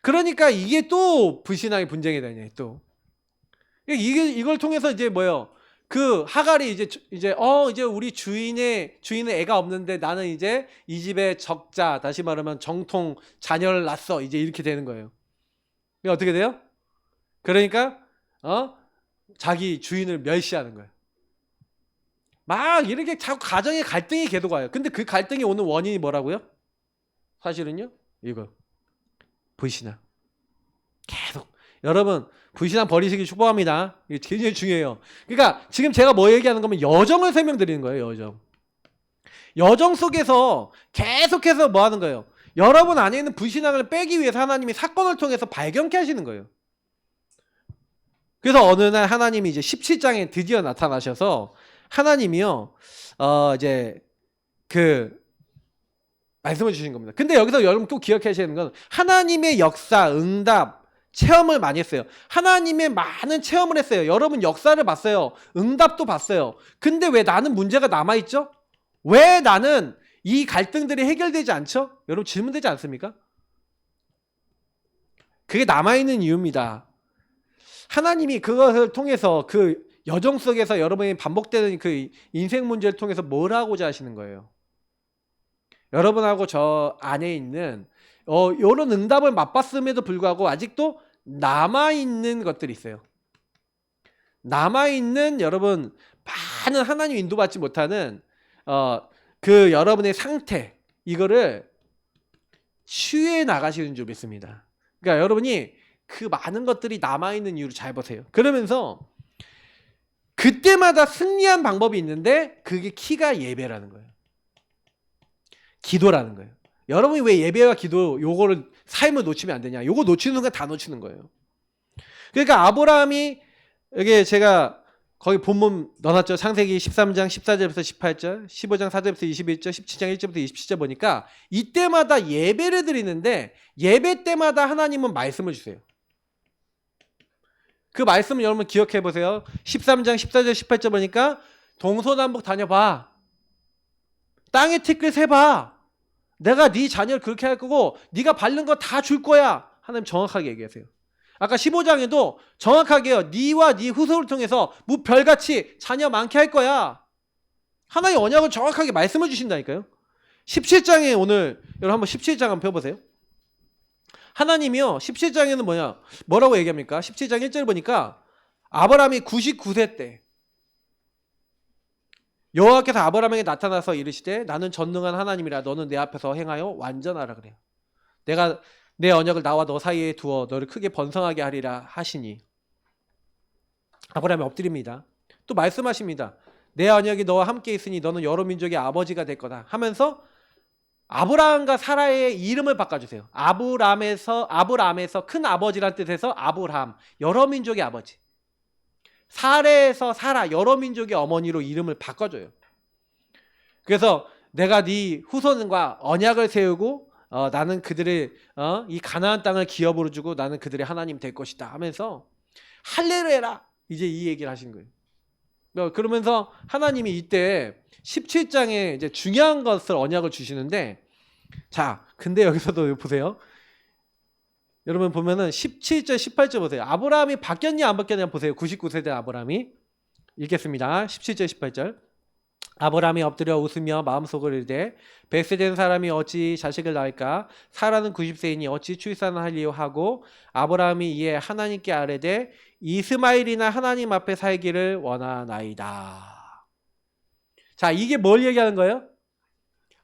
그러니까 이게 또 불신앙의 분쟁이 되냐 또. 이걸 통해서 이제 뭐예요? 그 하갈이 이제 우리 주인의 애가 없는데 나는 이제 이 집의 적자, 다시 말하면 정통 자녀를 낳았어. 이제 이렇게 되는 거예요. 이게 어떻게 돼요? 그러니까 자기 주인을 멸시하는 거예요. 막 이렇게 자꾸 가정의 갈등이 계속 와요. 근데 그 갈등이 오는 원인이 뭐라고요? 사실은요, 이거 불신앙. 계속 여러분 불신앙 버리시기 축복합니다. 이게 굉장히 중요해요. 그러니까 지금 제가 뭐 얘기하는 거면 여정을 설명드리는 거예요. 여정 속에서 계속해서 뭐 하는 거예요? 여러분 안에 있는 불신앙을 빼기 위해서 하나님이 사건을 통해서 발견케 하시는 거예요. 그래서 어느 날 하나님이 이제 17장에 드디어 나타나셔서 하나님이요 이제 그 말씀을 주신 겁니다. 근데 여기서 여러분 또 기억하셔야 되는 건 하나님의 역사, 응답, 체험을 많이 했어요. 하나님의 많은 체험을 했어요. 여러분 역사를 봤어요. 응답도 봤어요. 근데 왜 나는 문제가 남아있죠? 왜 나는 이 갈등들이 해결되지 않죠? 여러분 질문되지 않습니까? 그게 남아있는 이유입니다. 하나님이 그것을 통해서 그 여정 속에서 여러분이 반복되는 그 인생 문제를 통해서 뭘 하고자 하시는 거예요? 여러분하고 저 안에 있는 이런 응답을 맛봤음에도 불구하고 아직도 남아있는 것들이 있어요. 남아있는 여러분 많은 하나님 인도받지 못하는 그 여러분의 상태 이거를 치유해 나가시는 줄 믿습니다. 그러니까 여러분이 그 많은 것들이 남아있는 이유를 잘 보세요. 그러면서 그때마다 승리한 방법이 있는데 그게 키가 예배라는 거예요. 기도라는 거예요. 여러분이 왜 예배와 기도 요거를 삶을 놓치면 안 되냐? 요거 놓치는 순간 다 놓치는 거예요. 그러니까 아브라함이 여기 제가 거기 본문 넣어놨죠. 창세기 13장 14절부터 18절, 15장 4절부터 21절, 17장 1절부터 27절 보니까 이때마다 예배를 드리는데 예배 때마다 하나님은 말씀을 주세요. 그 말씀을 여러분 기억해 보세요. 13장 14절 18절 보니까 동서남북 다녀봐. 땅의 티끌 세봐. 내가 네 자녀를 그렇게 할 거고 네가 밟는 거 다 줄 거야. 하나님 정확하게 얘기하세요. 아까 15장에도 정확하게요. 네와 네 후손을 통해서 무별같이 자녀 많게 할 거야. 하나님 언약을 정확하게 말씀을 주신다니까요. 17장에 오늘 여러분 한번 17장 한번 펴보세요. 하나님이요 17장에는 뭐라고 얘기합니까? 17장 1절 보니까 아브라함이 99세 때 여호와께서 아브라함에게 나타나서 이르시되 나는 전능한 하나님이라 너는 내 앞에서 행하여 완전하라 그래요. 내가 내 언약을 나와 너 사이에 두어 너를 크게 번성하게 하리라 하시니 아브라함이 엎드립니다. 또 말씀하십니다. 내 언약이 너와 함께 있으니 너는 여러 민족의 아버지가 될 거다 하면서 아브라함과 사라의 이름을 바꿔주세요. 아브람에서 큰 아버지란 뜻에서 아브람 여러 민족의 아버지. 사레에서 사라 여러 민족의 어머니로 이름을 바꿔줘요. 그래서 내가 네 후손과 언약을 세우고 나는 그들을 이 가나안 땅을 기업으로 주고 나는 그들의 하나님 될 것이다 하면서 할례루야라 이제 이 얘기를 하신 거예요. 그러면서 하나님이 이때 17장에 이제 중요한 것을 언약을 주시는데 자 근데 여기서도 보세요. 여러분 보면은 17절 18절 보세요. 아브라함이 바뀌었냐 안 바뀌었냐 보세요. 99세대 아브라함이 읽겠습니다. 17절 18절 아브라함이 엎드려 웃으며 마음속으로 이르되 100세 된 사람이 어찌 자식을 낳을까? 사라는 90세이니 어찌 출산을 하리요 하고 아브라함이 이에 하나님께 아뢰되 이스마엘이나 하나님 앞에 살기를 원하나이다. 자 이게 뭘 얘기하는 거예요?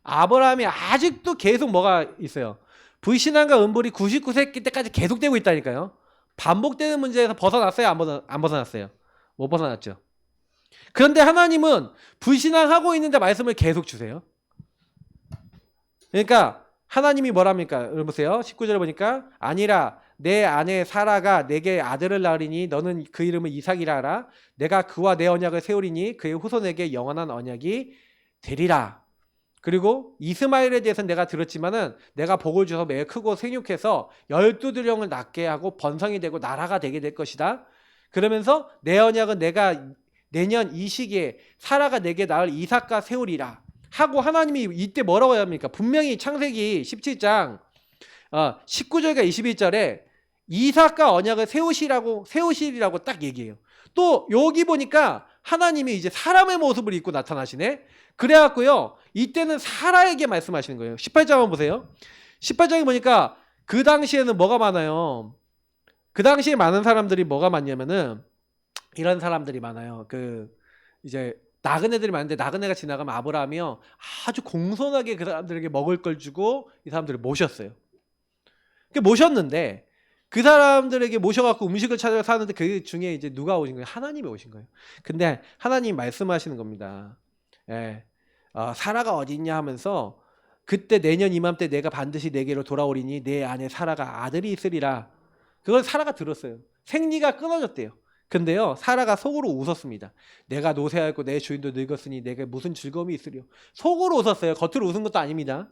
아브라함이 아직도 계속 뭐가 있어요? 불신앙과 음불이 99세 때까지 계속되고 있다니까요. 반복되는 문제에서 벗어났어요? 안 벗어났어요? 못 벗어났죠. 그런데 하나님은 불신앙하고 있는데 말씀을 계속 주세요. 그러니까 하나님이 뭐랍니까? 여러분 보세요. 19절에 보니까 아니라 내 아내 사라가 내게 아들을 낳으리니 너는 그 이름을 이삭이라 하라. 내가 그와 내 언약을 세우리니 그의 후손에게 영원한 언약이 되리라. 그리고 이스마엘에 대해서는 내가 들었지만은 내가 복을 주서 매우 크고 생육해서 12드령을 낳게 하고 번성이 되고 나라가 되게 될 것이다. 그러면서 내 언약은 내가 내년 이 시기에 사라가 내게 낳을 이삭과 세우리라 하고 하나님이 이때 뭐라고 합니까? 분명히 창세기 17장 19절과 21절에 이삭과 언약을 세우시리라고 딱 얘기해요. 또 여기 보니까 하나님이 이제 사람의 모습을 입고 나타나시네. 그래갖고요 이때는 사라에게 말씀하시는 거예요. 18장 한번 보세요. 18장에 보니까 그 당시에는 뭐가 많아요? 그 당시에 많은 사람들이 뭐가 많냐면은 이런 사람들이 많아요. 그 이제 나그네들이 많은데 나그네가 지나가면 아브라함이요 아주 공손하게 그 사람들에게 먹을 걸 주고 이 사람들을 모셨어요. 모셨는데 그 사람들에게 모셔갖고 음식을 찾아 사는데 그 중에 이제 누가 오신 거예요? 하나님이 오신 거예요. 근데 하나님이 말씀하시는 겁니다. 예. 사라가 어디 있냐 하면서 그때 내년 이맘때 내가 반드시 내게로 돌아오리니 내 안에 사라가 아들이 있으리라. 그걸 사라가 들었어요. 생리가 끊어졌대요. 근데요 사라가 속으로 웃었습니다. 내가 노쇠하였고 내 주인도 늙었으니 내게 무슨 즐거움이 있으리요. 속으로 웃었어요. 겉으로 웃은 것도 아닙니다.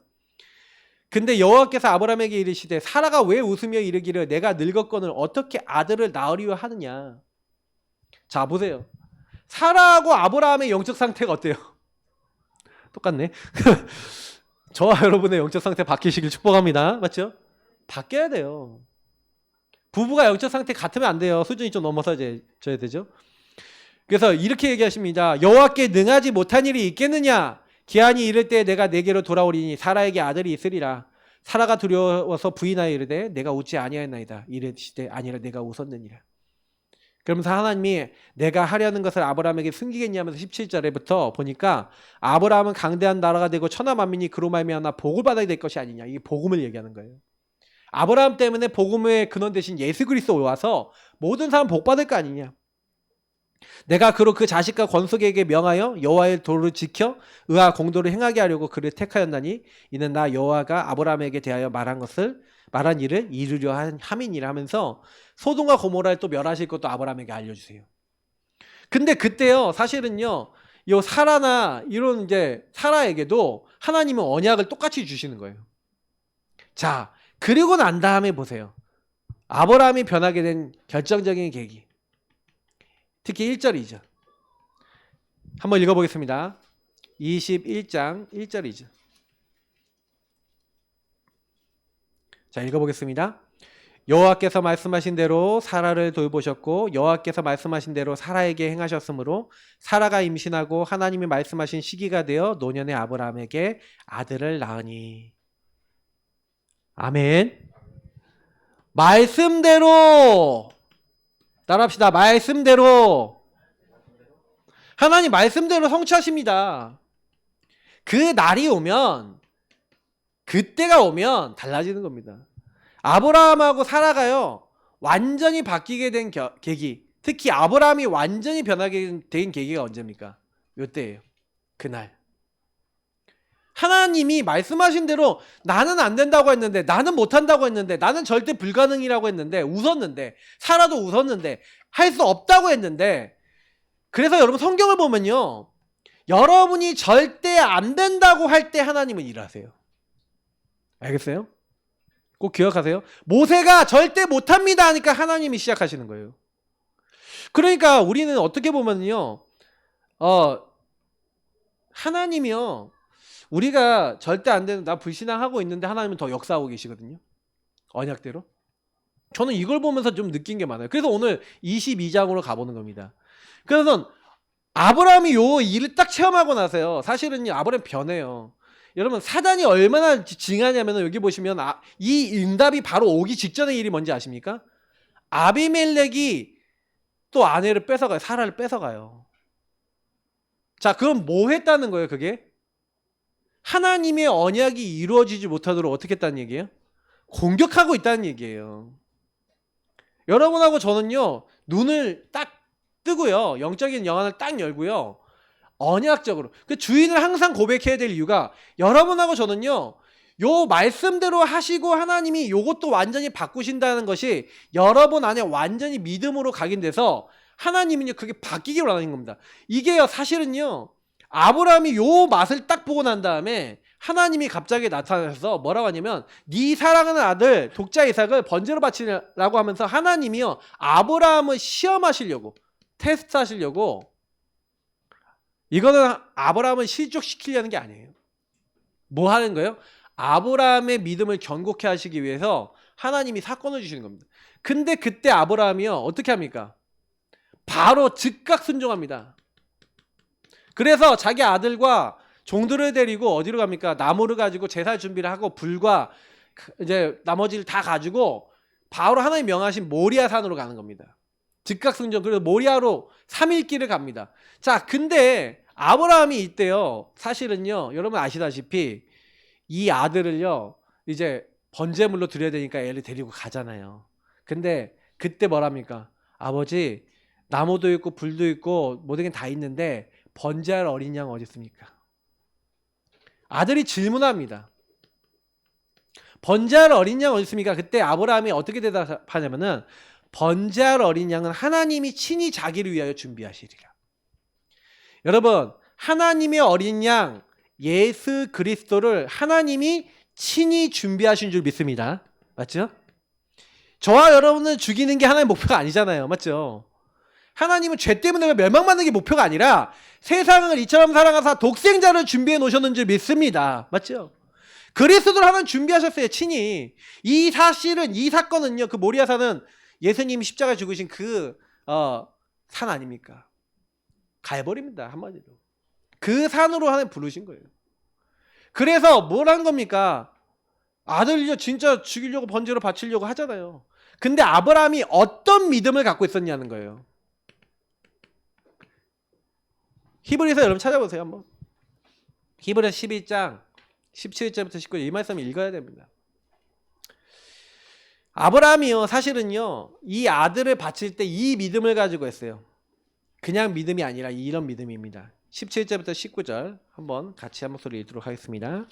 근데 여호와께서 아브라함에게 이르시되 사라가 왜 웃으며 이르기를 내가 늙었거늘 어떻게 아들을 낳으리요 하느냐. 자 보세요. 사라하고 아브라함의 영적 상태가 어때요? 똑같네. 저와 여러분의 영적 상태 바뀌시길 축복합니다. 맞죠? 바뀌어야 돼요. 부부가 영적 상태 같으면 안 돼요. 수준이 좀 넘어서져야 되죠. 그래서 이렇게 얘기하십니다. 여호와께 능하지 못한 일이 있겠느냐? 기한이 이를 때 내가 내게로 돌아오리니 사라에게 아들이 있으리라. 사라가 두려워서 부인하여 이르되 내가 웃지 아니하였나이다. 이르시되 아니라 내가 웃었느니라. 그러면서 하나님이 내가 하려는 것을 아브라함에게 숨기겠냐 하면서 17절에부터 보니까 아브라함은 강대한 나라가 되고 천하 만민이 그로 말미암아 복을 받아야 될 것이 아니냐. 이게 복음을 얘기하는 거예요. 아브라함 때문에 복음의 근원 대신 예수 그리스도 와서 모든 사람 복 받을 거 아니냐. 내가 그로 그 자식과 권속에게 명하여 여호와의 도를 지켜 의와 공도를 행하게 하려고 그를 택하였나니 이는 나 여호와가 아브라함에게 대하여 말한 일을 이루려 함이니라 하면서 소돔과 고모라를 또 멸하실 것도 아브라함에게 알려주세요. 근데 그때요 사실은요 요 사라나 이런 이제 사라에게도 하나님은 언약을 똑같이 주시는 거예요. 자 그리고 난 다음에 보세요. 아브라함이 변하게 된 결정적인 계기. 특히 1절 2절 한번 읽어보겠습니다. 21장 1절 2절 자 읽어보겠습니다. 여호와께서 말씀하신 대로 사라를 돌보셨고 여호와께서 말씀하신 대로 사라에게 행하셨으므로 사라가 임신하고 하나님이 말씀하신 시기가 되어 노년의 아브라함에게 아들을 낳으니. 아멘. 말씀대로 따라합시다. 말씀대로 하나님 말씀대로 성취하십니다. 그 날이 오면 그때가 오면 달라지는 겁니다. 아브라함하고 사라가요 완전히 바뀌게 된 계기, 특히 아브라함이 완전히 변하게 된 계기가 언제입니까? 요때예요. 그날 하나님이 말씀하신 대로 나는 안 된다고 했는데, 나는 못한다고 했는데, 나는 절대 불가능이라고 했는데, 웃었는데, 사라도 웃었는데, 할 수 없다고 했는데, 그래서 여러분 성경을 보면요 여러분이 절대 안 된다고 할 때 하나님은 일하세요. 알겠어요? 꼭 기억하세요. 모세가 절대 못합니다 하니까 하나님이 시작하시는 거예요. 그러니까 우리는 어떻게 보면요 하나님이요 우리가 절대 안 되는 나 불신앙하고 있는데 하나님은 더 역사하고 계시거든요. 언약대로. 저는 이걸 보면서 좀 느낀 게 많아요. 그래서 오늘 22장으로 가보는 겁니다. 그래서 아브라함이 요 일을 딱 체험하고 나서요 사실은 아브라함 변해요. 여러분 사단이 얼마나 징하냐면 여기 보시면 이 응답이 바로 오기 직전의 일이 뭔지 아십니까? 아비멜렉이 또 아내를 뺏어가요. 사라를 뺏어가요. 자 그럼 뭐 했다는 거예요? 그게 하나님의 언약이 이루어지지 못하도록 어떻게 했다는 얘기예요? 공격하고 있다는 얘기예요. 여러분하고 저는요 눈을 딱 뜨고요 영적인 영안을 딱 열고요 언약적으로 그 주인을 항상 고백해야 될 이유가 여러분하고 저는요 요 말씀대로 하시고 하나님이 요것도 완전히 바꾸신다는 것이 여러분 안에 완전히 믿음으로 각인돼서 하나님은요 그게 바뀌기 원하는 겁니다. 이게요 사실은요 아브라함이 요 맛을 딱 보고 난 다음에 하나님이 갑자기 나타나셔서 뭐라고 하냐면 네 사랑하는 아들 독자 이삭을 번제로 바치라고 하면서 하나님이요 아브라함을 시험하시려고 테스트하시려고 이거는 아브라함을 실족시키려는 게 아니에요. 뭐 하는 거예요? 아브라함의 믿음을 견고케 하시기 위해서 하나님이 사건을 주시는 겁니다. 근데 그때 아브라함이요 어떻게 합니까? 바로 즉각 순종합니다. 그래서 자기 아들과 종들을 데리고 어디로 갑니까? 나무를 가지고 제사 준비를 하고 불과 이제 나머지를 다 가지고 바로 하나님 명하신 모리아 산으로 가는 겁니다. 즉각 순종. 그래서 모리아로 3일 길을 갑니다. 자, 근데 아브라함이 이때요. 사실은요. 여러분 아시다시피 이 아들을요. 이제 번제물로 드려야 되니까 애를 데리고 가잖아요. 근데 그때 뭐랍니까? 아버지 나무도 있고 불도 있고 모든 게 다 있는데 번제할 어린 양 어디 있습니까? 아들이 질문합니다. 번제할 어린 양 어디 있습니까? 그때 아브라함이 어떻게 대답하냐면은 번제할 어린 양은 하나님이 친히 자기를 위하여 준비하시리라. 여러분 하나님의 어린 양 예수 그리스도를 하나님이 친히 준비하신 줄 믿습니다. 맞죠? 저와 여러분을 죽이는 게 하나님의 목표가 아니잖아요. 맞죠? 하나님은 죄 때문에 멸망받는 게 목표가 아니라 세상을 이처럼 사랑하사 독생자를 준비해 놓으셨는 줄 믿습니다. 맞죠? 그리스도를 하나님 준비하셨어요. 친히. 이 사실은, 이 사건은요, 그 모리아산은 예수님이 십자가에 죽으신 산 아닙니까? 갈보리입니다. 한마디로. 그 산으로 하나님 부르신 거예요. 그래서 뭘 한 겁니까? 아들이요 진짜 죽이려고 번제로 바치려고 하잖아요. 근데 아브라함이 어떤 믿음을 갖고 있었냐는 거예요. 히브리서 여러분 찾아보세요 한번. 히브리서 12장 17절부터 19절 이 말씀 읽어야 됩니다. 아브라함이요 사실은요 이 아들을 바칠 때 이 믿음을 가지고 했어요. 그냥 믿음이 아니라 이런 믿음입니다. 17절부터 19절 한번 같이 한 목소리 읽도록 하겠습니다.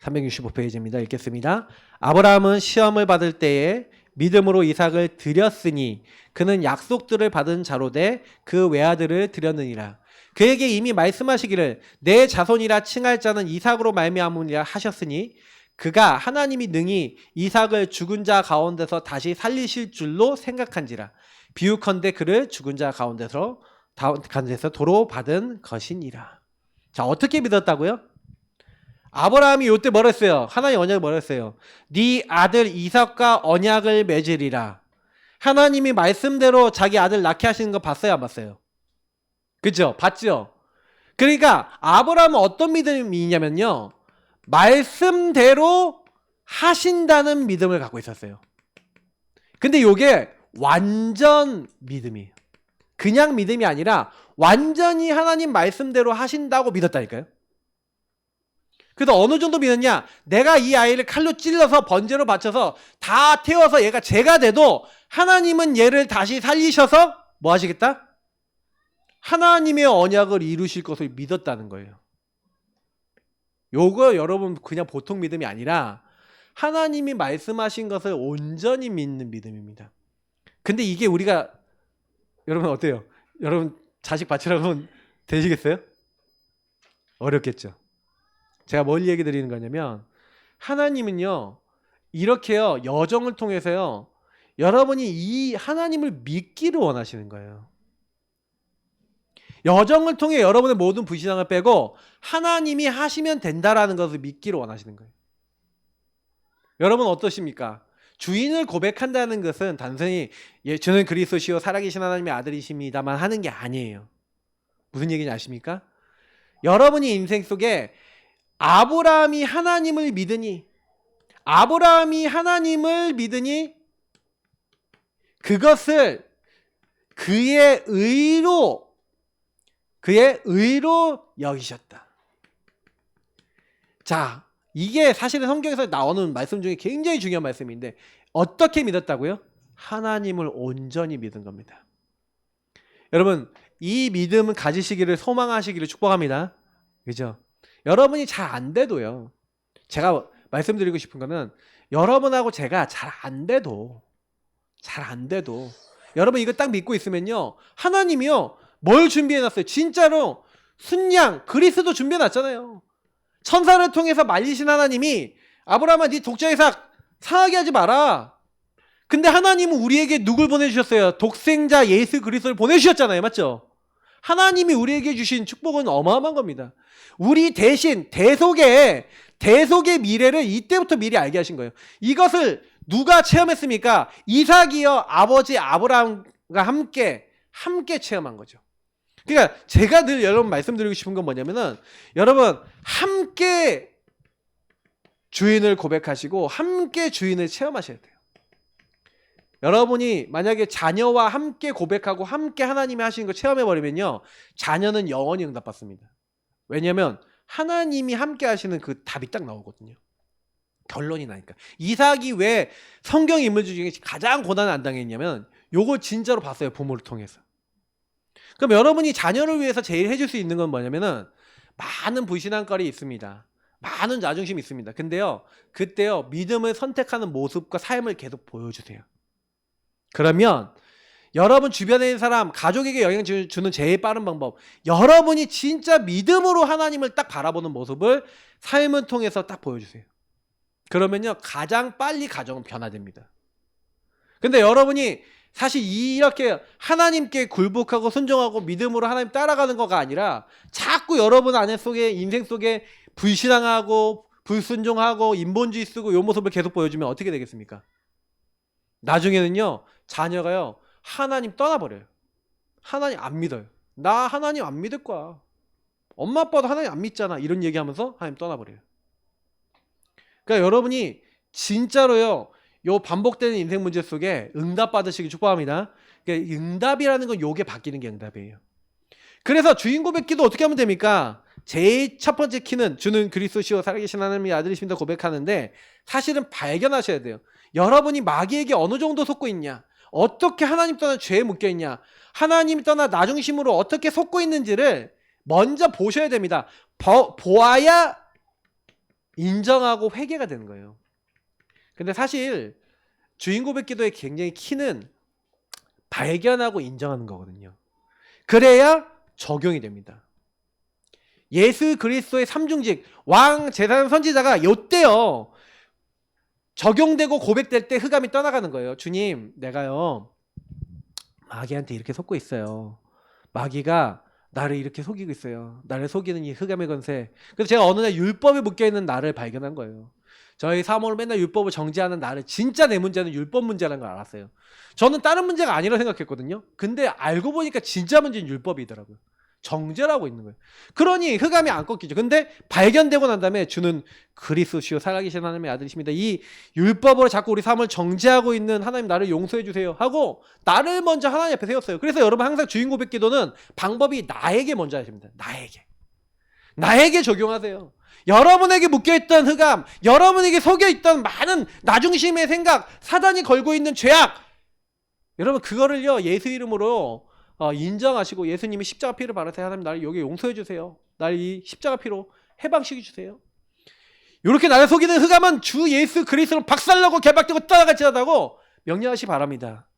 365페이지입니다. 읽겠습니다. 아브라함은 시험을 받을 때에 믿음으로 이삭을 드렸으니 그는 약속들을 받은 자로 돼 그 외아들을 드렸느니라. 그에게 이미 말씀하시기를 내 자손이라 칭할 자는 이삭으로 말미암으리라 하셨으니 그가 하나님이 능히 이삭을 죽은 자 가운데서 다시 살리실 줄로 생각한지라. 비유컨대 그를 죽은 자 가운데서 도로 받은 것이니라. 자, 어떻게 믿었다고요? 아브라함이 요때 뭐라 했어요? 하나님 언약을 뭐라 했어요? 네 아들 이삭과 언약을 맺으리라. 하나님이 말씀대로 자기 아들 낳게 하시는 거 봤어요? 안 봤어요? 그죠? 봤죠? 그러니까 아브라함은 어떤 믿음이 있냐면요. 말씀대로 하신다는 믿음을 갖고 있었어요. 근데 요게 완전 믿음이에요. 그냥 믿음이 아니라 완전히 하나님 말씀대로 하신다고 믿었다니까요. 그래서 어느 정도 믿었냐? 내가 이 아이를 칼로 찔러서 번제로 바쳐서 다 태워서 얘가 죄가 돼도 하나님은 얘를 다시 살리셔서 뭐 하시겠다? 하나님의 언약을 이루실 것을 믿었다는 거예요. 요거 여러분 그냥 보통 믿음이 아니라 하나님이 말씀하신 것을 온전히 믿는 믿음입니다. 근데 이게 우리가 여러분 어때요? 여러분 자식 바치라고 하면 되시겠어요? 어렵겠죠. 제가 뭘 얘기 드리는 거냐면 하나님은요 이렇게요 여정을 통해서요 여러분이 이 하나님을 믿기를 원하시는 거예요. 여정을 통해 여러분의 모든 불신앙을 빼고 하나님이 하시면 된다라는 것을 믿기를 원하시는 거예요. 여러분 어떠십니까? 주인을 고백한다는 것은 단순히 저는 그리스도시요 살아계신 하나님의 아들이십니다만 하는 게 아니에요. 무슨 얘기인지 아십니까? 여러분이 인생 속에 아브라함이 하나님을 믿으니 그것을 그의 의로 여기셨다. 자, 이게 사실은 성경에서 나오는 말씀 중에 굉장히 중요한 말씀인데 어떻게 믿었다고요? 하나님을 온전히 믿은 겁니다. 여러분 이 믿음을 가지시기를 소망하시기를 축복합니다. 그죠? 여러분이 잘 안 돼도요. 제가 말씀드리고 싶은 거는 여러분하고 제가 잘 안 돼도 여러분 이거 딱 믿고 있으면요. 하나님이요. 뭘 준비해놨어요? 진짜로 순양 그리스도 준비해놨잖아요. 천사를 통해서 말리신 하나님이 아브라함아 네 독자 이삭 상하게 하지 마라. 근데 하나님은 우리에게 누굴 보내주셨어요? 독생자 예수 그리스도를 보내주셨잖아요. 맞죠? 하나님이 우리에게 주신 축복은 어마어마한 겁니다. 우리 대신 대속의 미래를 이때부터 미리 알게 하신 거예요. 이것을 누가 체험했습니까? 이삭이요 아버지 아브라함과 함께 체험한 거죠. 그러니까 제가 늘 여러분 말씀드리고 싶은 건 뭐냐면은 여러분 함께 주인을 고백하시고 함께 주인을 체험하셔야 돼요. 여러분이 만약에 자녀와 함께 고백하고 함께 하나님이 하시는 거 체험해버리면요 자녀는 영원히 응답받습니다. 왜냐하면 하나님이 함께 하시는 그 답이 딱 나오거든요. 결론이 나니까. 이삭이 왜 성경 인물 중에 가장 고난을 안 당했냐면 요걸 진짜로 봤어요. 부모를 통해서. 그럼 여러분이 자녀를 위해서 제일 해줄 수 있는 건 뭐냐면은 많은 불신앙거리 있습니다. 많은 자존심이 있습니다. 근데요 그때요 믿음을 선택하는 모습과 삶을 계속 보여주세요. 그러면 여러분 주변에 있는 사람, 가족에게 영향 주는 제일 빠른 방법. 여러분이 진짜 믿음으로 하나님을 딱 바라보는 모습을 삶을 통해서 딱 보여주세요. 그러면요, 가장 빨리 가정은 변화됩니다. 근데 여러분이 사실 이렇게 하나님께 굴복하고 순종하고 믿음으로 하나님 따라가는 거가 아니라 자꾸 여러분 안에 속에, 인생 속에 불신앙하고 불순종하고 인본주의 쓰고 이 모습을 계속 보여주면 어떻게 되겠습니까? 나중에는요, 자녀가요, 하나님 떠나버려요. 하나님 안 믿어요. 나 하나님 안 믿을 거야. 엄마 아빠도 하나님 안 믿잖아. 이런 얘기하면서 하나님 떠나버려요. 그러니까 여러분이 진짜로요, 요 반복되는 인생 문제 속에 응답 받으시기 축복합니다. 그러니까 응답이라는 건 요게 바뀌는 게 응답이에요. 그래서 주인 고백 기도 어떻게 하면 됩니까? 제일 첫 번째 키는 주는 그리스도시요 살아계신 하나님의 아들이십니다 고백하는데, 사실은 발견하셔야 돼요. 여러분이 마귀에게 어느 정도 속고 있냐, 어떻게 하나님 떠나 죄에 묶여 있냐, 하나님 떠나 나 중심으로 어떻게 속고 있는지를 먼저 보셔야 됩니다. 보아야 인정하고 회개가 되는 거예요. 근데 사실 주인 고백 기도의 굉장히 키는 발견하고 인정하는 거거든요. 그래야 적용이 됩니다. 예수 그리스도의 삼중직, 왕, 제사장, 선지자가 요때요 적용되고 고백될 때 흑암이 떠나가는 거예요. 주님, 내가요 마귀한테 이렇게 속고 있어요. 마귀가 나를 이렇게 속이고 있어요. 나를 속이는 이 흑암의 권세. 그래서 제가 어느 날 율법에 묶여있는 나를 발견한 거예요. 저희 사모를 맨날 율법을 정죄하는 나를, 진짜 내 문제는 율법 문제라는 걸 알았어요. 저는 다른 문제가 아니라 생각했거든요. 근데 알고 보니까 진짜 문제는 율법이더라고요. 정죄라고 있는 거예요. 그러니 흑암이 안 꺾이죠. 근데 발견되고 난 다음에 주는 그리스도시요 살아계신 하나님의 아들이십니다. 이 율법으로 자꾸 우리 삶을 정죄하고 있는 하나님, 나를 용서해 주세요 하고 나를 먼저 하나님 앞에 세웠어요. 그래서 여러분 항상 주인 고백 기도는 방법이 나에게 먼저 하십니다. 나에게 적용하세요. 여러분에게 묶여있던 흑암, 여러분에게 속여있던 많은 나중심의 생각, 사단이 걸고 있는 죄악, 여러분 그거를요 예수 이름으로 인정하시고 예수님이 십자가 피를 바르세요. 하나님 나를 여기 용서해 주세요. 나를 이 십자가 피로 해방시켜 주세요. 이렇게 나를 속이는 흑암은 주 예수 그리스도로 박살나고 개박되고 떠나갈지어다고 명령하시 바랍니다.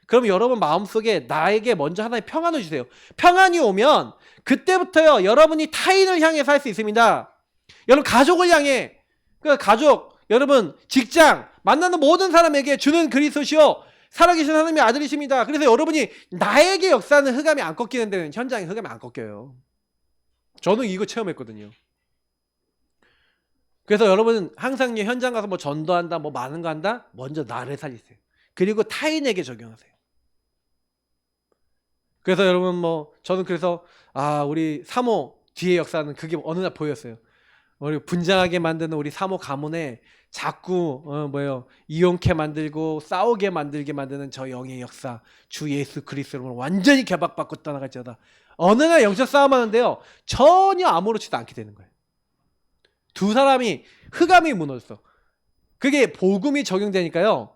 그럼 여러분 마음속에 나에게 먼저 하나의 평안을 주세요. 평안이 오면 그때부터요 여러분이 타인을 향해 살 수 있습니다. 여러분 가족을 향해, 그 가족, 여러분 직장, 만나는 모든 사람에게 주는 그리스도시요 살아계신 하나님의 아들이십니다. 그래서 여러분이 나에게 역사하는 흑암이 안 꺾이는 데는 현장에 흑암이 안 꺾여요. 저는 이거 체험했거든요. 그래서 여러분은 항상 현장 가서 뭐 전도한다, 뭐 많은 거 한다, 먼저 나를 살리세요. 그리고 타인에게 적용하세요. 그래서 여러분 뭐 저는 그래서 우리 사모 뒤에 역사는 그게 어느 날 보였어요. 우리 분장하게 만드는 우리 사모 가문에 자꾸 이용케 만들고 싸우게 만들게 만드는 저 영의 역사, 주 예수 그리스도로 완전히 개박받고 떠나갈지어다. 어느 날 영적 싸움하는데요 전혀 아무렇지도 않게 되는 거예요. 두 사람이 흑암이 무너졌어. 그게 복음이 적용되니까요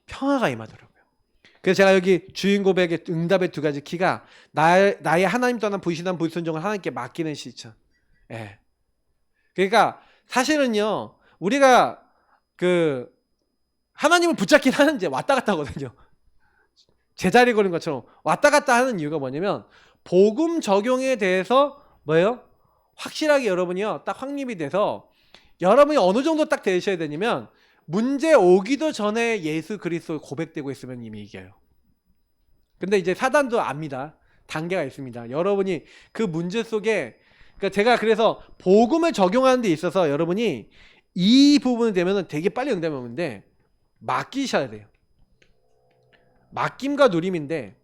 평화가 임하더라고요. 그래서 제가 여기 주인 고백의 응답의 두 가지 키가 나의 하나님 떠난 불신한 불순종을 하나님께 맡기는 실천. 예. 그러니까 사실은요 우리가 그 하나님을 붙잡긴 하는데 왔다 갔다 하거든요. 제자리 걸린 것처럼 왔다 갔다 하는 이유가 뭐냐면 복음 적용에 대해서 확실하게 여러분이요 딱 확립이 돼서 여러분이 어느 정도 딱 되셔야 되냐면 문제 오기도 전에 예수 그리스도 고백되고 있으면 이미 이겨요. 근데 이제 사단도 압니다. 단계가 있습니다. 여러분이 그 문제 속에, 그러니까 제가 그래서 복음을 적용하는 데 있어서 여러분이 이 부분이 되면은 되게 빨리 응답이 오는데 맡기셔야 돼요. 맡김과 누림인데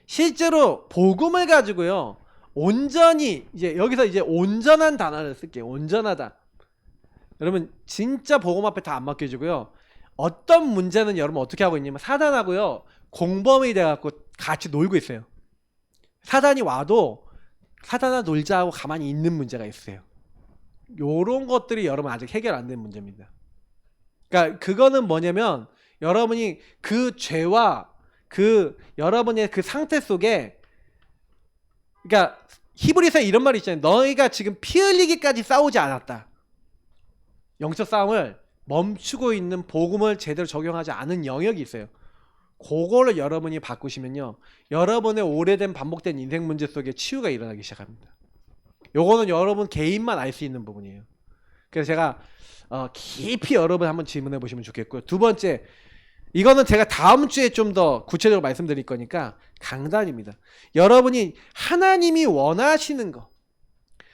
실제로 복음을 가지고요 온전히 이제 여기서 이제 온전한 단어를 쓸게요. 온전하다. 여러분 진짜 복음 앞에 다 안 맡겨지고요. 어떤 문제는 여러분 어떻게 하고 있냐면 사단하고요 공범이 돼갖고 같이 놀고 있어요. 사단이 와도 사단아 놀자 하고 가만히 있는 문제가 있어요. 요런 것들이 여러분 아직 해결 안 된 문제입니다. 그러니까 그거는 뭐냐면 여러분이 그 죄와 그 여러분의 그 상태 속에, 그러니까 히브리서에 이런 말이 있잖아요. 너희가 지금 피 흘리기까지 싸우지 않았다. 영적 싸움을 멈추고 있는 복음을 제대로 적용하지 않은 영역이 있어요. 그거를 여러분이 바꾸시면요, 여러분의 오래된 반복된 인생 문제 속에 치유가 일어나기 시작합니다. 요거는 여러분 개인만 알 수 있는 부분이에요. 그래서 제가 깊이 여러분 한번 질문해 보시면 좋겠고요. 두 번째, 이거는 제가 다음 주에 좀 더 구체적으로 말씀드릴 거니까 강단입니다. 여러분이 하나님이 원하시는 거,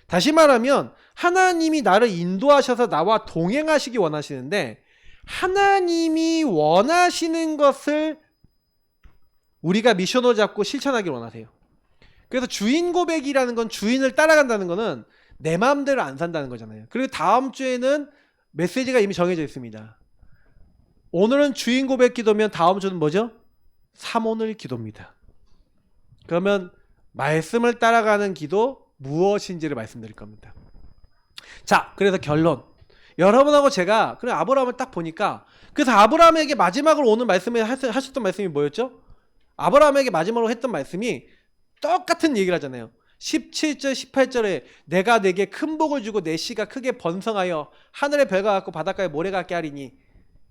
다시 말하면 하나님이 나를 인도하셔서 나와 동행하시기 원하시는데, 하나님이 원하시는 것을 우리가 미션으로 잡고 실천하기를 원하세요. 그래서 주인 고백이라는 건, 주인을 따라간다는 거는 내 마음대로 안 산다는 거잖아요. 그리고 다음 주에는 메시지가 이미 정해져 있습니다. 오늘은 주인 고백 기도면 다음 주는 뭐죠? 삼오늘 기도입니다. 그러면 말씀을 따라가는 기도 무엇인지를 말씀드릴 겁니다. 자, 그래서 결론. 여러분하고 제가 그래 아브라함을 딱 보니까, 그래서 아브라함에게 마지막으로 오늘 말씀에 하셨던 말씀이 뭐였죠? 아브라함에게 마지막으로 했던 말씀이 똑같은 얘기를 하잖아요. 17절 18절에 내가 내게 큰 복을 주고 내 씨가 크게 번성하여 하늘의 별과 같고 바닷가의 모래 같게 하리니.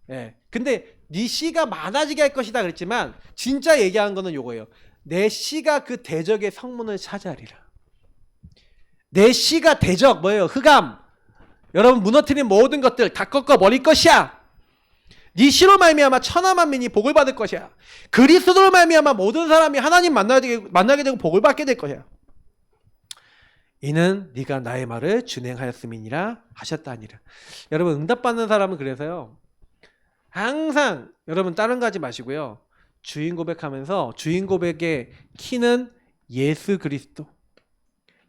예. 근데 네 씨가 많아지게 할 것이다 그랬지만 진짜 얘기한 거는 요거예요. 내 씨가 그 대적의 성문을 차지하리라. 내 씨가 대적 뭐예요? 흑암. 여러분 무너뜨린 모든 것들 다 꺾어 버릴 것이야. 네 씨로 말미암아 천하 만민이 복을 받을 것이야. 그리스도로 말미암아 모든 사람이 하나님 만나게 되고 복을 받게 될 것이야. 이는 네가 나의 말을 준행하였음이니라 하셨다 하니라. 여러분 응답받는 사람은 그래서요, 항상 여러분 다른 거 하지 마시고요, 주인 고백하면서 주인 고백의 키는 예수 그리스도.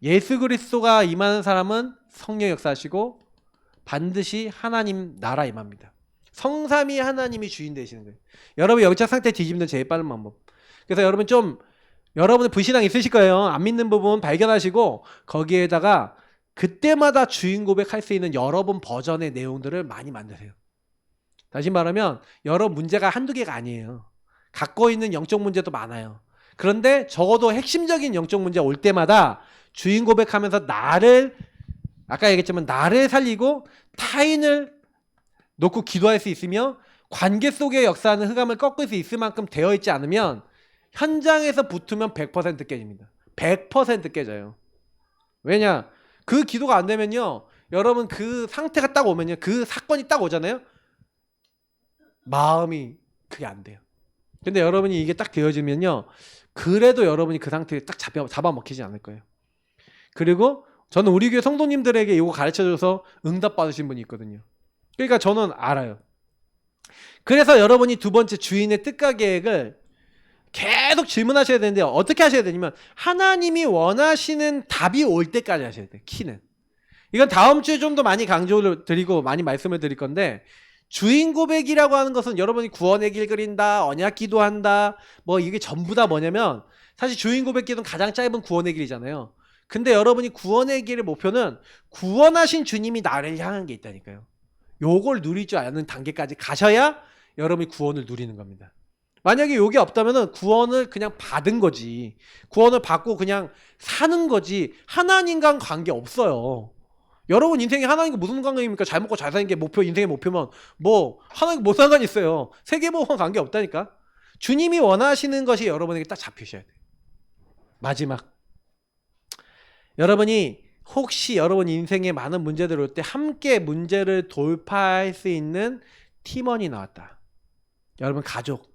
예수 그리스도가 임하는 사람은 성령 역사하시고 반드시 하나님 나라 임합니다. 성삼위 하나님이 주인 되시는 거예요. 여러분 영적 상태 뒤집는 제일 빠른 방법. 그래서 여러분 좀, 여러분의 불신앙 있으실 거예요. 안 믿는 부분 발견하시고 거기에다가 그때마다 주인 고백할 수 있는 여러분 버전의 내용들을 많이 만드세요. 다시 말하면 여러분 문제가 한두 개가 아니에요. 갖고 있는 영적 문제도 많아요. 그런데 적어도 핵심적인 영적 문제 올 때마다 주인 고백하면서 나를, 아까 얘기했지만 나를 살리고 타인을 놓고 기도할 수 있으며 관계 속에 역사하는 흑암을 꺾을 수 있을 만큼 되어 있지 않으면 현장에서 붙으면 100% 깨집니다. 100% 깨져요. 왜냐? 그 기도가 안 되면요, 여러분 그 상태가 딱 오면요, 그 사건이 딱 오잖아요, 마음이 그게 안 돼요. 근데 여러분이 이게 딱 되어지면요, 그래도 여러분이 그 상태에 딱 잡아먹히지 않을 거예요. 그리고 저는 우리 교회 성도님들에게 이거 가르쳐줘서 응답 받으신 분이 있거든요. 그러니까 저는 알아요. 그래서 여러분이 두 번째 주인의 뜻과 계획을 계속 질문하셔야 되는데 어떻게 하셔야 되냐면, 하나님이 원하시는 답이 올 때까지 하셔야 돼요. 키는. 이건 다음 주에 좀 더 많이 강조를 드리고 많이 말씀을 드릴 건데, 주인 고백이라고 하는 것은 여러분이 구원의 길 그린다, 언약 기도한다, 뭐 이게 전부 다 뭐냐면, 사실 주인 고백 기도는 가장 짧은 구원의 길이잖아요. 근데 여러분이 구원의 길의 목표는 구원하신 주님이 나를 향한 게 있다니까요. 요걸 누리지 않는 단계까지 가셔야 여러분이 구원을 누리는 겁니다. 만약에 요게 없다면은 구원을 그냥 받은 거지, 구원을 받고 그냥 사는 거지, 하나님과는 관계 없어요. 여러분 인생에 하나님과 무슨 관계입니까? 잘 먹고 잘 사는 게 목표, 인생의 목표면 뭐 하나님과 뭐 상관이 있어요. 세계보험과 관계 없다니까. 주님이 원하시는 것이 여러분에게 딱 잡히셔야 돼요. 마지막, 여러분이 혹시 여러분 인생에 많은 문제들 올 때 함께 문제를 돌파할 수 있는 팀원이 나왔다. 여러분 가족,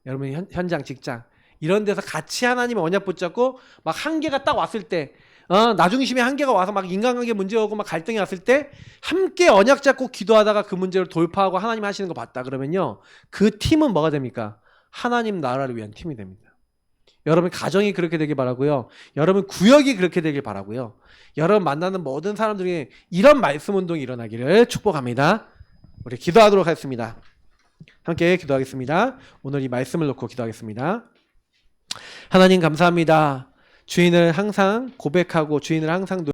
여러분 현장, 직장 이런 데서 같이 하나님의 언약 붙잡고 막 한계가 딱 왔을 때, 나중심에 한계가 와서 막 인간관계 문제 오고 막 갈등이 왔을 때 함께 언약 잡고 기도하다가 그 문제를 돌파하고 하나님 하시는 거 봤다 그러면요, 그 팀은 뭐가 됩니까? 하나님 나라를 위한 팀이 됩니다. 여러분 가정이 그렇게 되길 바라고요. 여러분 구역이 그렇게 되길 바라고요. 여러분 만나는 모든 사람들이 이런 말씀 운동이 일어나기를 축복합니다. 우리 기도하도록 하겠습니다. 함께 기도하겠습니다. 오늘 이 말씀을 놓고 기도하겠습니다. 하나님 감사합니다. 주인을 항상 고백하고 주인을 항상